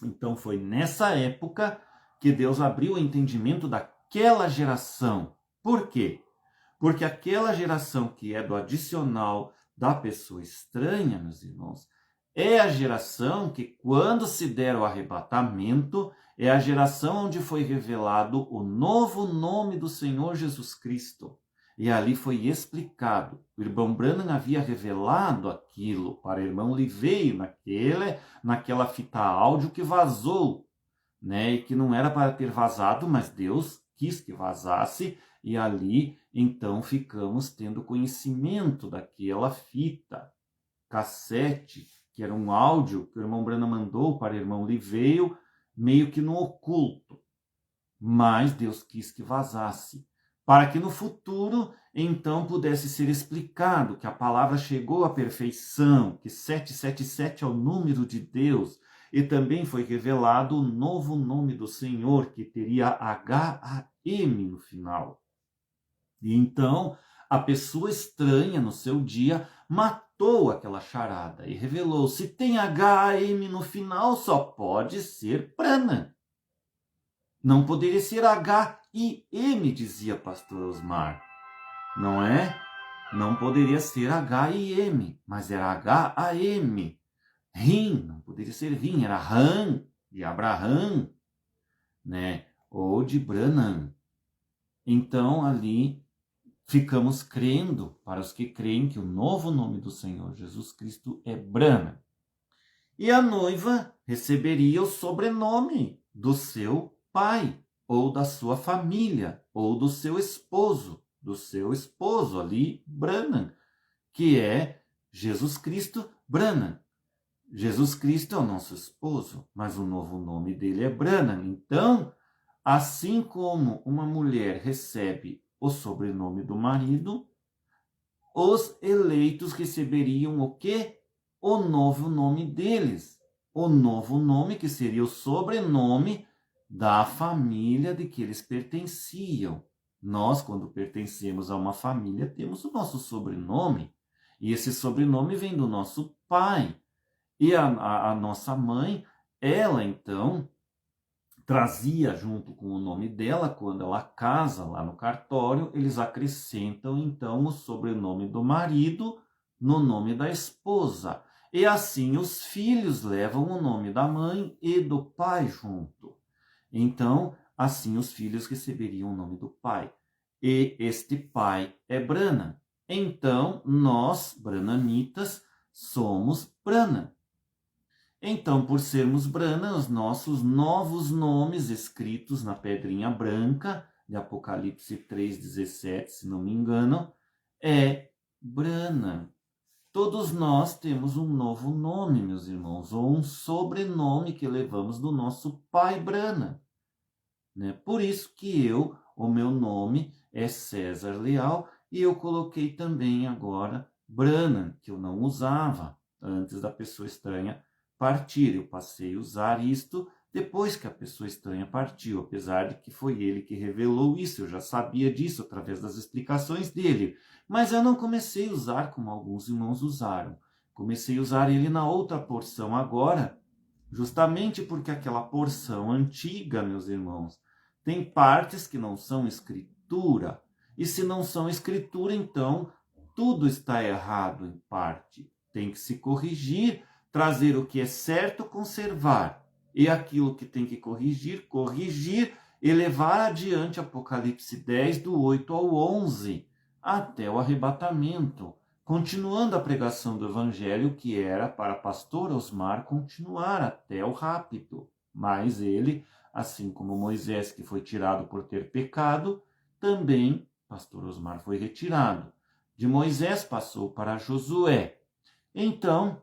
Então foi nessa época que Deus abriu o entendimento daquela geração. Por quê? Porque aquela geração que é do adicional da pessoa estranha, meus irmãos, é a geração que, quando se der o arrebatamento, é a geração onde foi revelado o novo nome do Senhor Jesus Cristo. E ali foi explicado. O irmão Branham havia revelado aquilo para o irmão Liveio naquela fita áudio que vazou, né? E que não era para ter vazado, mas Deus quis que vazasse, e ali, então, ficamos tendo conhecimento daquela fita cassete, que era um áudio que o irmão Branham mandou para o irmão Liveio, meio que no oculto. Mas Deus quis que vazasse, para que no futuro, então, pudesse ser explicado que a palavra chegou à perfeição, que 777 é o número de Deus, e também foi revelado o novo nome do Senhor, que teria H-A-M no final. E então, a pessoa estranha no seu dia matou aquela charada e revelou: se tem H-A-M no final, só pode ser Prana. Não poderia ser H-I-M, dizia pastor Osmar. Não é? Não poderia ser H-I-M, mas era H-A-M. Rim, não poderia ser Rim, era Ram, de Abraham, né? Ou de Branham. Então, ali, ficamos crendo, para os que creem, que o novo nome do Senhor Jesus Cristo é Branham. E a noiva receberia o sobrenome do seu pai, ou da sua família, ou do seu esposo ali, Branham, que é Jesus Cristo Branham. Jesus Cristo é o nosso esposo, mas o novo nome dele é Branham. Então, assim como uma mulher recebe o sobrenome do marido, os eleitos receberiam o quê? O novo nome deles. O novo nome que seria o sobrenome da família de que eles pertenciam. Nós, quando pertencemos a uma família, temos o nosso sobrenome. E esse sobrenome vem do nosso pai. E a nossa mãe, ela então trazia junto com o nome dela, quando ela casa lá no cartório, eles acrescentam então o sobrenome do marido no nome da esposa. E assim os filhos levam o nome da mãe e do pai junto. Então, assim os filhos receberiam o nome do pai. E este pai é Branham. Então, nós, branhamitas, somos Branham. Então, por sermos Branham, os nossos novos nomes escritos na pedrinha branca, de Apocalipse 3,17, se não me engano, é Branham. Todos nós temos um novo nome, meus irmãos, ou um sobrenome que levamos do nosso pai Branham. Né? Por isso que o meu nome é César Leal, e eu coloquei também agora Branham, que eu não usava antes da pessoa estranha partir. Eu passei a usar isto depois que a pessoa estranha partiu, apesar de que foi ele que revelou isso. Eu já sabia disso através das explicações dele, mas eu não comecei a usar como alguns irmãos usaram. Comecei a usar ele na outra porção agora, justamente porque aquela porção antiga, meus irmãos, tem partes que não são escritura, e se não são escritura, então tudo está errado em parte. Tem que se corrigir, trazer o que é certo, conservar. E aquilo que tem que corrigir, corrigir e levar adiante Apocalipse 10, do 8 ao 11, até o arrebatamento. Continuando a pregação do Evangelho, que era para pastor Osmar continuar até o rapto. Mas ele, assim como Moisés, que foi tirado por ter pecado, também pastor Osmar foi retirado. De Moisés passou para Josué. Então,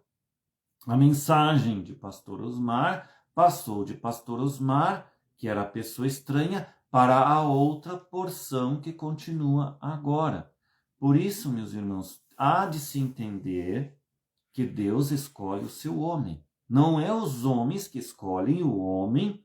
a mensagem de pastor Osmar passou de pastor Osmar, que era a pessoa estranha, para a outra porção que continua agora. Por isso, meus irmãos, há de se entender que Deus escolhe o seu homem. Não é os homens que escolhem o homem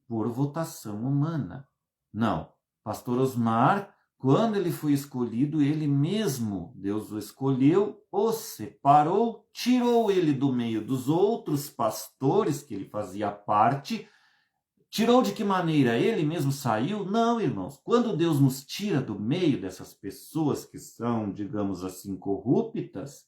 por votação humana. Não. Pastor Osmar, quando ele foi escolhido, ele mesmo, Deus o escolheu, o separou, tirou ele do meio dos outros pastores que ele fazia parte. Tirou de que maneira? Ele mesmo saiu? Não, irmãos. Quando Deus nos tira do meio dessas pessoas que são, digamos assim, corruptas,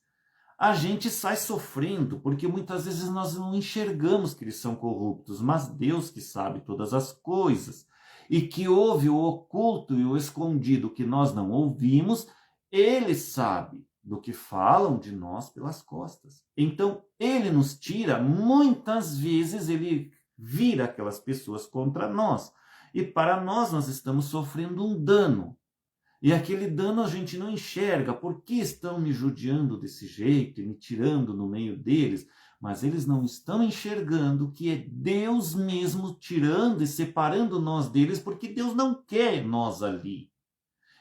a gente sai sofrendo, porque muitas vezes nós não enxergamos que eles são corruptos, mas Deus que sabe todas as coisas, e que ouve o oculto e o escondido que nós não ouvimos, ele sabe do que falam de nós pelas costas. Então, ele nos tira, muitas vezes ele vira aquelas pessoas contra nós. E para nós estamos sofrendo um dano. E aquele dano a gente não enxerga. Por que estão me judiando desse jeito e me tirando no meio deles? Mas eles não estão enxergando que é Deus mesmo tirando e separando nós deles, porque Deus não quer nós ali.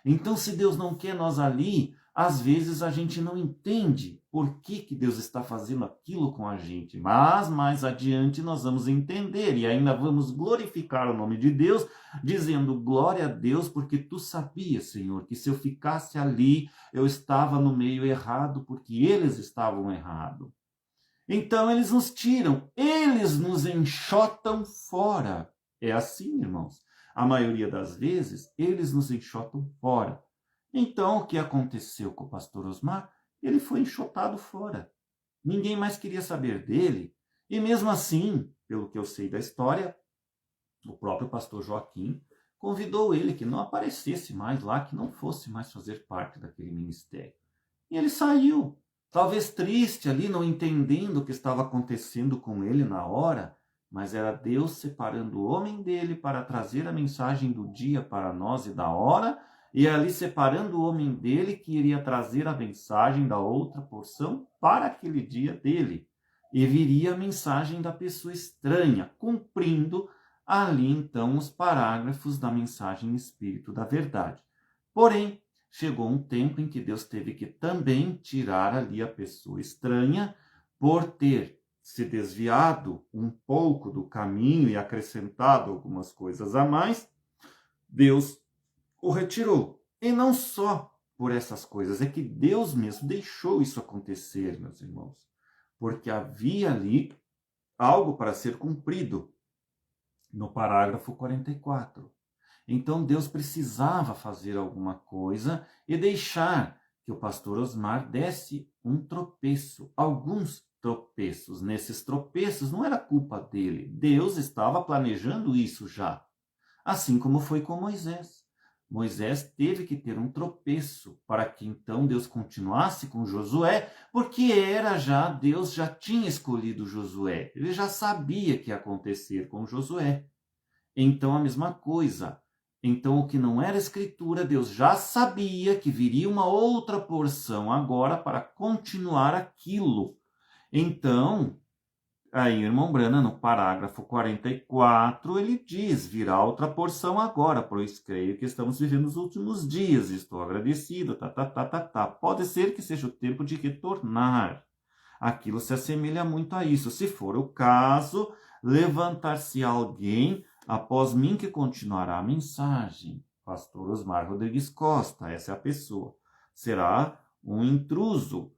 Então, se Deus não quer nós ali, às vezes a gente não entende por que Deus está fazendo aquilo com a gente. Mas mais adiante nós vamos entender e ainda vamos glorificar o nome de Deus, dizendo glória a Deus, porque tu sabias, Senhor, que se eu ficasse ali, eu estava no meio errado, porque eles estavam errados. Então eles nos tiram, eles nos enxotam fora. É assim, irmãos. A maioria das vezes, eles nos enxotam fora. Então, o que aconteceu com o pastor Osmar? Ele foi enxotado fora. Ninguém mais queria saber dele. E mesmo assim, pelo que eu sei da história, o próprio pastor Joaquim convidou ele que não aparecesse mais lá, que não fosse mais fazer parte daquele ministério. E ele saiu. Talvez triste ali, não entendendo o que estava acontecendo com ele na hora, mas era Deus separando o homem dele para trazer a mensagem do dia para nós e da hora, e ali separando o homem dele que iria trazer a mensagem da outra porção para aquele dia dele. E viria a mensagem da pessoa estranha, cumprindo ali então os parágrafos da mensagem Espírito da Verdade. Porém, chegou um tempo em que Deus teve que também tirar ali a pessoa estranha por ter se desviado um pouco do caminho e acrescentado algumas coisas a mais. Deus o retirou. E não só por essas coisas, é que Deus mesmo deixou isso acontecer, meus irmãos, porque havia ali algo para ser cumprido no parágrafo 44. Então Deus precisava fazer alguma coisa e deixar que o pastor Osmar desse um tropeço, alguns tropeços. Nesses tropeços não era culpa dele, Deus estava planejando isso já. Assim como foi com Moisés. Moisés teve que ter um tropeço para que então Deus continuasse com Josué, porque Deus já tinha escolhido Josué. Ele já sabia que ia acontecer com Josué. Então a mesma coisa. Então, o que não era escritura, Deus já sabia que viria uma outra porção agora para continuar aquilo. Então, aí, irmão Brana, no parágrafo 44, ele diz, virá outra porção agora, pois creio que estamos vivendo os últimos dias, estou agradecido, Pode ser que seja o tempo de retornar. Aquilo se assemelha muito a isso. Se for o caso, levantar-se alguém após mim que continuará a mensagem. Pastor Osmar Rodrigues Costa, essa é a pessoa. Será um intruso.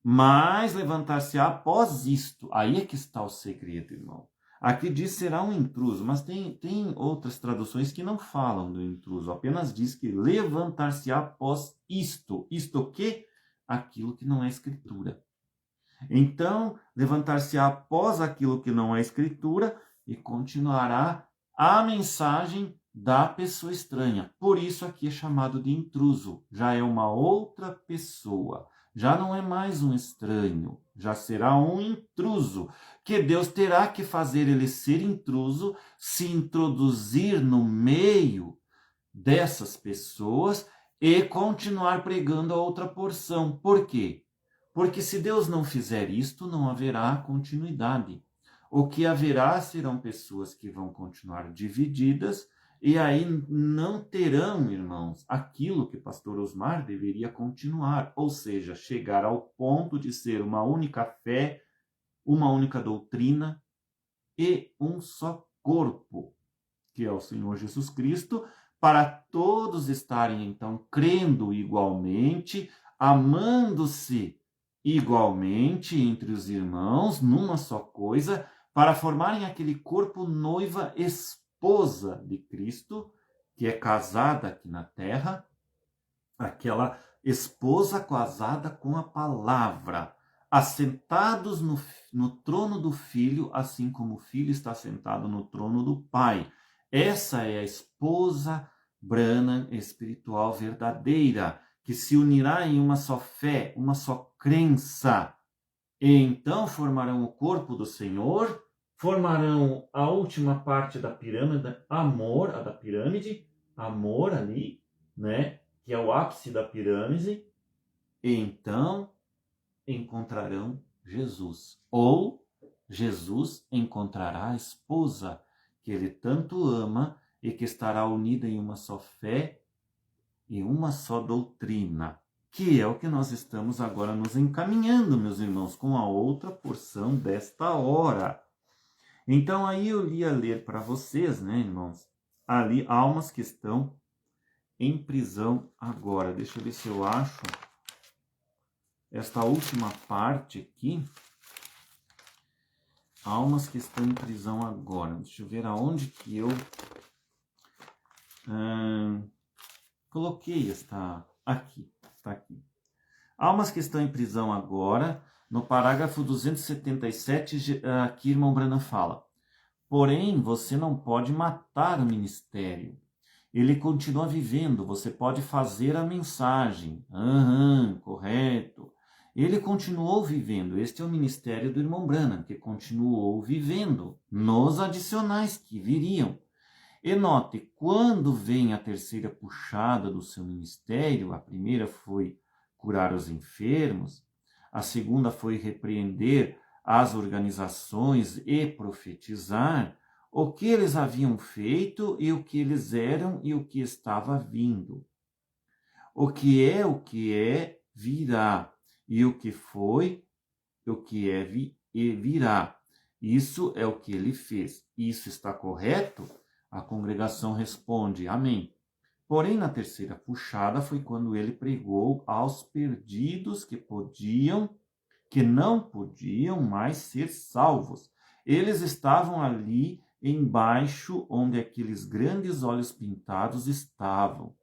Mas levantar-se após isto. Aí é que está o segredo, irmão. Aqui diz será um intruso, mas tem outras traduções que não falam do intruso. Apenas diz que levantar-se após isto. Isto o quê? Aquilo que não é escritura. Então, levantar-se após aquilo que não é escritura e continuará a mensagem da pessoa estranha. Por isso aqui é chamado de intruso. Já é uma outra pessoa. Já não é mais um estranho. Já será um intruso. Que Deus terá que fazer ele ser intruso, se introduzir no meio dessas pessoas e continuar pregando a outra porção. Por quê? Porque se Deus não fizer isto, não haverá continuidade. O que haverá serão pessoas que vão continuar divididas e aí não terão, irmãos, aquilo que o pastor Osmar deveria continuar, ou seja, chegar ao ponto de ser uma única fé, uma única doutrina e um só corpo, que é o Senhor Jesus Cristo, para todos estarem então crendo igualmente, amando-se igualmente entre os irmãos, numa só coisa, para formarem aquele corpo noiva esposa de Cristo, que é casada aqui na terra, aquela esposa casada com a palavra, assentados no trono do Filho, assim como o Filho está sentado no trono do Pai. Essa é a esposa Branham espiritual verdadeira, que se unirá em uma só fé, uma só crença, e então formarão o corpo do Senhor, formarão a última parte da pirâmide, Amor, a da pirâmide, Amor ali, né, que é o ápice da pirâmide, e então encontrarão Jesus. Ou Jesus encontrará a esposa que ele tanto ama e que estará unida em uma só fé e uma só doutrina, que é o que nós estamos agora nos encaminhando, meus irmãos, com a outra porção desta hora. Então aí eu ia ler para vocês, né, irmãos, ali almas que estão em prisão agora. Deixa eu ver se eu acho esta última parte aqui. Almas que estão em prisão agora. Deixa eu ver aonde que eu coloquei esta aqui. Está aqui. Almas que estão em prisão agora. No parágrafo 277, aqui irmão Branham fala: porém, você não pode matar o ministério. Ele continua vivendo, você pode fazer a mensagem. Correto. Ele continuou vivendo. Este é o ministério do irmão Branham, que continuou vivendo nos adicionais que viriam. E note, quando vem a terceira puxada do seu ministério, a primeira foi curar os enfermos, a segunda foi repreender as organizações e profetizar o que eles haviam feito e o que eles eram e o que estava vindo. O que é, virá. E o que foi, o que é e virá. Isso é o que ele fez. Isso está correto? A congregação responde, amém. Porém, na terceira puxada foi quando ele pregou aos perdidos que não podiam mais ser salvos. Eles estavam ali embaixo, onde aqueles grandes olhos pintados estavam.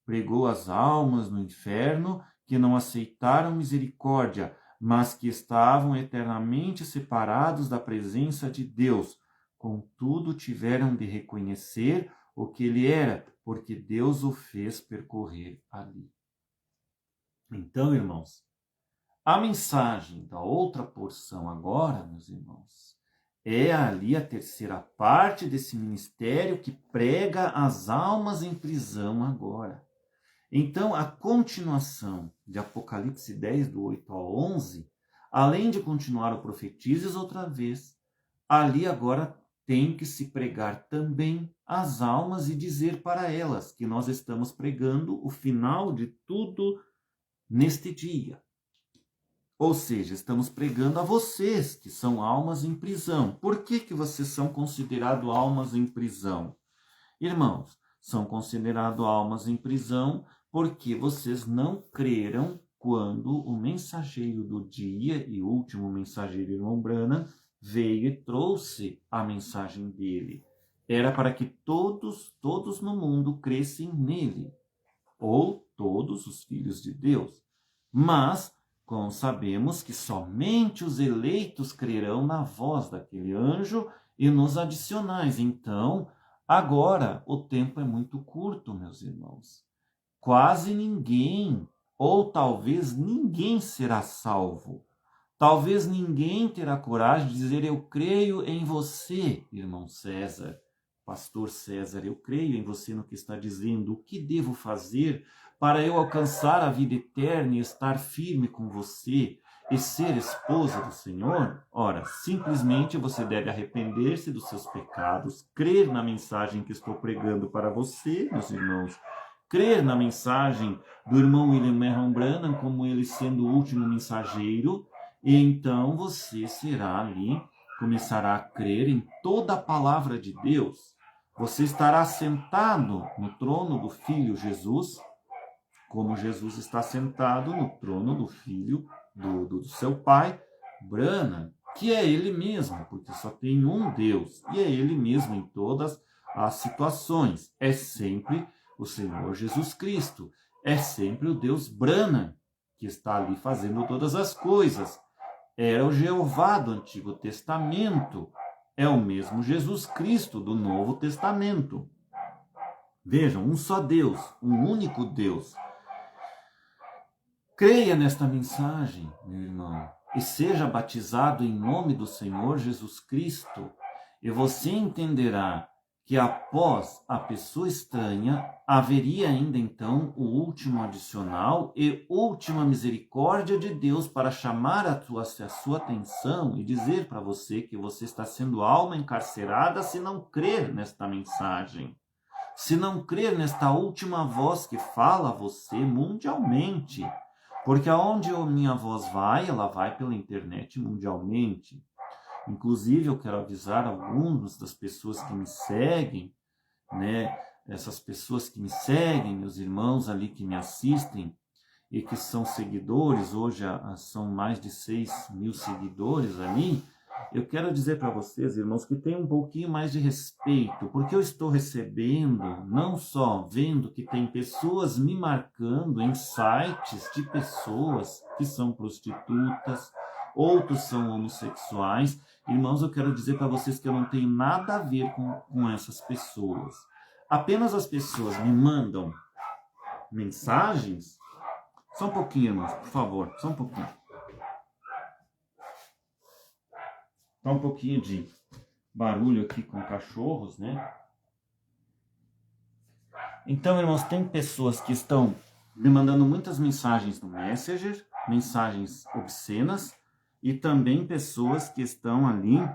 Pregou as almas no inferno que não aceitaram misericórdia, mas que estavam eternamente separados da presença de Deus. Contudo, tiveram de reconhecer o que ele era, porque Deus o fez percorrer ali. Então, irmãos, a mensagem da outra porção agora, meus irmãos, é ali a terceira parte desse ministério que prega as almas em prisão agora. Então, a continuação de Apocalipse 10, do 8 ao 11, além de continuar o profetizes outra vez, ali agora tem que se pregar também as almas e dizer para elas que nós estamos pregando o final de tudo neste dia. Ou seja, estamos pregando a vocês que são almas em prisão. Por que vocês são considerados almas em prisão? Irmãos, são considerados almas em prisão porque vocês não creram quando o mensageiro do dia e último mensageiro, irmão Branham, veio e trouxe a mensagem dele. Era para que todos no mundo crescem nele, ou todos os filhos de Deus. Mas, como sabemos que somente os eleitos crerão na voz daquele anjo e nos adicionais. Então, agora o tempo é muito curto, meus irmãos. Quase ninguém, ou talvez ninguém será salvo. Talvez ninguém terá coragem de dizer: eu creio em você, irmão César, pastor César, eu creio em você no que está dizendo. O que devo fazer para eu alcançar a vida eterna e estar firme com você e ser esposa do Senhor? Ora, simplesmente você deve arrepender-se dos seus pecados, crer na mensagem que estou pregando para você, meus irmãos, crer na mensagem do irmão William Marion Branham como ele sendo o último mensageiro, e então você será ali, começará a crer em toda a palavra de Deus. Você estará sentado no trono do Filho Jesus, como Jesus está sentado no trono do Filho do seu pai, Branham, que é ele mesmo, porque só tem um Deus, e é ele mesmo em todas as situações. É sempre o Senhor Jesus Cristo, é sempre o Deus Branham, que está ali fazendo todas as coisas. Era o Jeová do Antigo Testamento, é o mesmo Jesus Cristo do Novo Testamento. Vejam, um só Deus, um único Deus. Creia nesta mensagem, meu irmão, e seja batizado em nome do Senhor Jesus Cristo, e você entenderá que após a pessoa estranha, haveria ainda então o último adicional e última misericórdia de Deus para chamar a sua atenção e dizer para você que você está sendo alma encarcerada se não crer nesta mensagem. Se não crer nesta última voz que fala a você mundialmente. Porque aonde a minha voz vai, ela vai pela internet mundialmente. Inclusive, eu quero avisar algumas das pessoas que me seguem, né? Essas pessoas que me seguem, meus irmãos ali que me assistem e que são seguidores, hoje são mais de 6.000 seguidores ali. Eu quero dizer para vocês, irmãos, que tem um pouquinho mais de respeito, porque eu estou recebendo, não só vendo que tem pessoas me marcando em sites de pessoas que são prostitutas, outros são homossexuais. Irmãos, eu quero dizer para vocês que eu não tenho nada a ver com essas pessoas. Apenas as pessoas me mandam mensagens. Só um pouquinho, irmãos, por favor, só um pouquinho. Tá um pouquinho de barulho aqui com cachorros, né? Então, irmãos, tem pessoas que estão me mandando muitas mensagens no Messenger, mensagens obscenas, e também pessoas que estão ali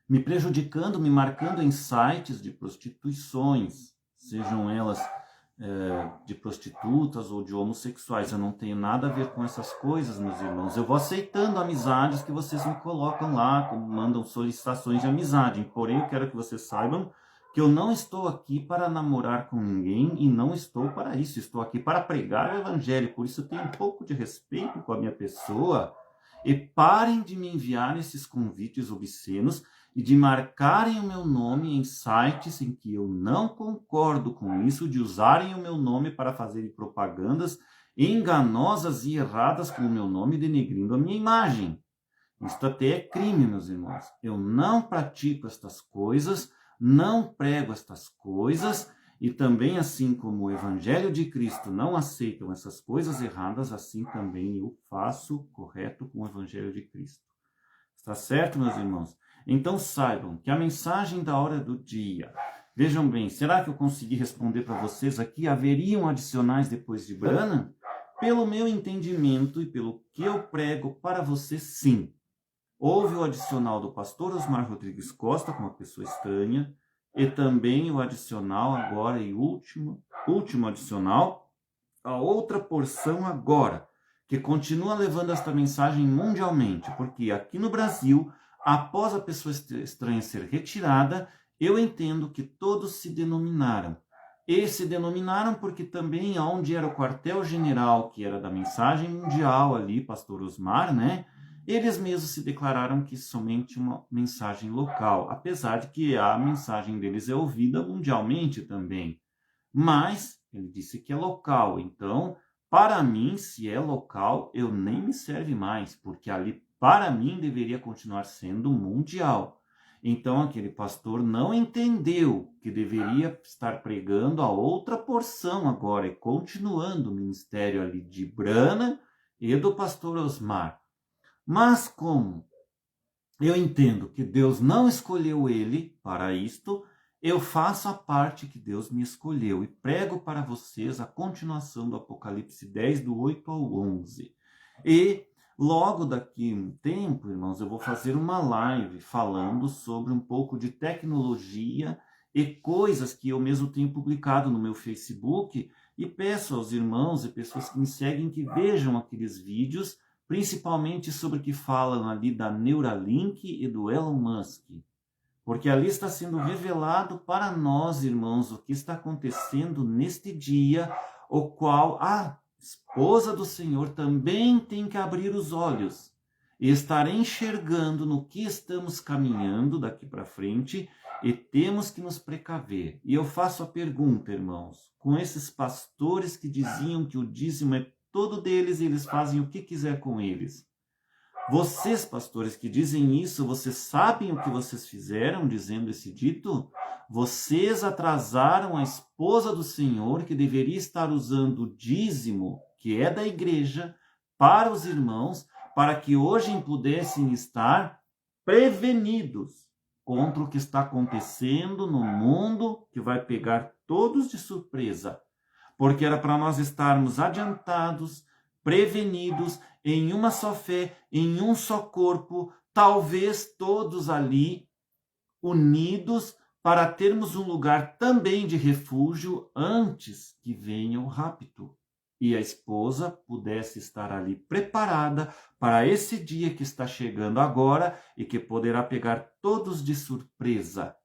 me prejudicando, me marcando em sites de prostituições, sejam elas de prostitutas ou de homossexuais. Eu não tenho nada a ver com essas coisas, meus irmãos. Eu vou aceitando amizades que vocês me colocam lá, mandam solicitações de amizade. Porém, eu quero que vocês saibam que eu não estou aqui para namorar com ninguém e não estou para isso. Estou aqui para pregar o evangelho. Por isso, tenho um pouco de respeito com a minha pessoa e parem de me enviar esses convites obscenos e de marcarem o meu nome em sites em que eu não concordo com isso, de usarem o meu nome para fazerem propagandas enganosas e erradas com o meu nome, denegrindo a minha imagem. Isto até é crime, meus irmãos. Eu não pratico estas coisas, não prego estas coisas, e também, assim como o Evangelho de Cristo não aceitam essas coisas erradas, assim também eu faço correto com o Evangelho de Cristo. Está certo, meus irmãos? Então saibam que a mensagem da hora do dia, vejam bem, será que eu consegui responder para vocês aqui? Haveriam adicionais depois de Branham? Pelo meu entendimento e pelo que eu prego para vocês, sim. Houve o adicional do pastor Osmar Rodrigues Costa, com uma pessoa estranha, e também o adicional agora e último adicional, a outra porção agora, que continua levando esta mensagem mundialmente, porque aqui no Brasil, após a pessoa estranha ser retirada, eu entendo que todos se denominaram. E se denominaram porque também onde era o quartel-general, que era da mensagem mundial ali, pastor Osmar, né? Eles mesmos se declararam que somente uma mensagem local, apesar de que a mensagem deles é ouvida mundialmente também. Mas ele disse que é local, então, para mim, se é local, eu nem me serve mais, porque ali, para mim, deveria continuar sendo mundial. Então, aquele pastor não entendeu que deveria estar pregando a outra porção agora, e continuando o ministério ali de Branham e do pastor Osmar. Mas como eu entendo que Deus não escolheu ele para isto, eu faço a parte que Deus me escolheu e prego para vocês a continuação do Apocalipse 10, do 8 ao 11. E logo daqui a um tempo, irmãos, eu vou fazer uma live falando sobre um pouco de tecnologia e coisas que eu mesmo tenho publicado no meu Facebook, e peço aos irmãos e pessoas que me seguem que vejam aqueles vídeos, principalmente sobre o que falam ali da Neuralink e do Elon Musk. Porque ali está sendo revelado para nós, irmãos, o que está acontecendo neste dia, o qual a esposa do Senhor também tem que abrir os olhos e estar enxergando no que estamos caminhando daqui para frente, e temos que nos precaver. E eu faço a pergunta, irmãos, com esses pastores que diziam que o dízimo é todo deles e eles fazem o que quiser com eles. Vocês, pastores, que dizem isso, vocês sabem o que vocês fizeram dizendo esse dito? Vocês atrasaram a esposa do Senhor, que deveria estar usando o dízimo, que é da igreja, para os irmãos, para que hoje pudessem estar prevenidos contra o que está acontecendo no mundo, que vai pegar todos de surpresa. Porque era para nós estarmos adiantados, prevenidos, em uma só fé, em um só corpo, talvez todos ali unidos, para termos um lugar também de refúgio antes que venha o rapto. E a esposa pudesse estar ali preparada para esse dia que está chegando agora e que poderá pegar todos de surpresa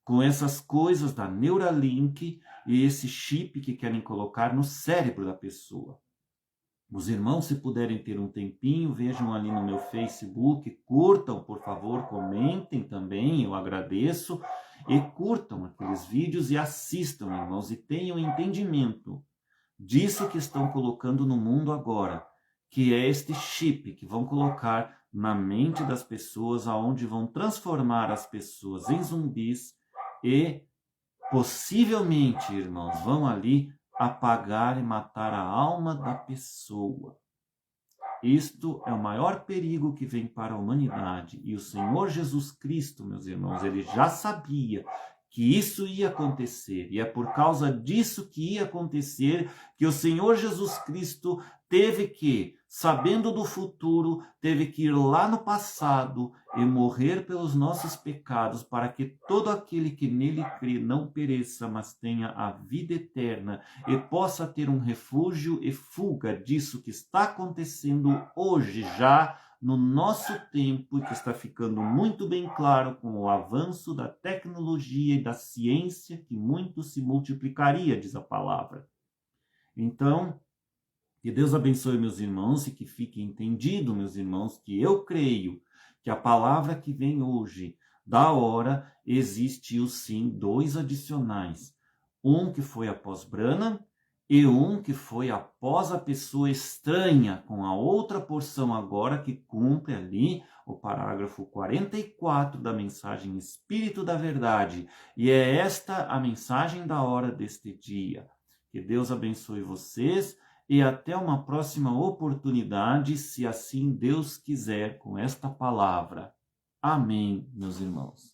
com essas coisas da Neuralink e esse chip que querem colocar no cérebro da pessoa. Os irmãos, se puderem ter um tempinho, vejam ali no meu Facebook, curtam, por favor, comentem também, eu agradeço, e curtam aqueles vídeos e assistam, irmãos, e tenham entendimento disso que estão colocando no mundo agora, que é este chip que vão colocar na mente das pessoas, aonde vão transformar as pessoas em zumbis e possivelmente, irmãos, vão ali apagar e matar a alma da pessoa. Isto é o maior perigo que vem para a humanidade. E o Senhor Jesus Cristo, meus irmãos, ele já sabia que isso ia acontecer. E é por causa disso que ia acontecer que o Senhor Jesus Cristo teve que, sabendo do futuro, teve que ir lá no passado e morrer pelos nossos pecados, para que todo aquele que nele crê não pereça, mas tenha a vida eterna e possa ter um refúgio e fuga disso que está acontecendo hoje já no nosso tempo, e que está ficando muito bem claro com o avanço da tecnologia e da ciência, que muito se multiplicaria, diz a palavra. Então, que Deus abençoe meus irmãos e que fique entendido, meus irmãos, que eu creio que a palavra que vem hoje, da hora, existiu sim 2 adicionais. Um que foi após Branham e um que foi após a pessoa estranha, com a outra porção agora que cumpre ali o parágrafo 44 da mensagem Espírito da Verdade. E é esta a mensagem da hora deste dia. Que Deus abençoe vocês e até uma próxima oportunidade, se assim Deus quiser, com esta palavra. Amém, meus irmãos.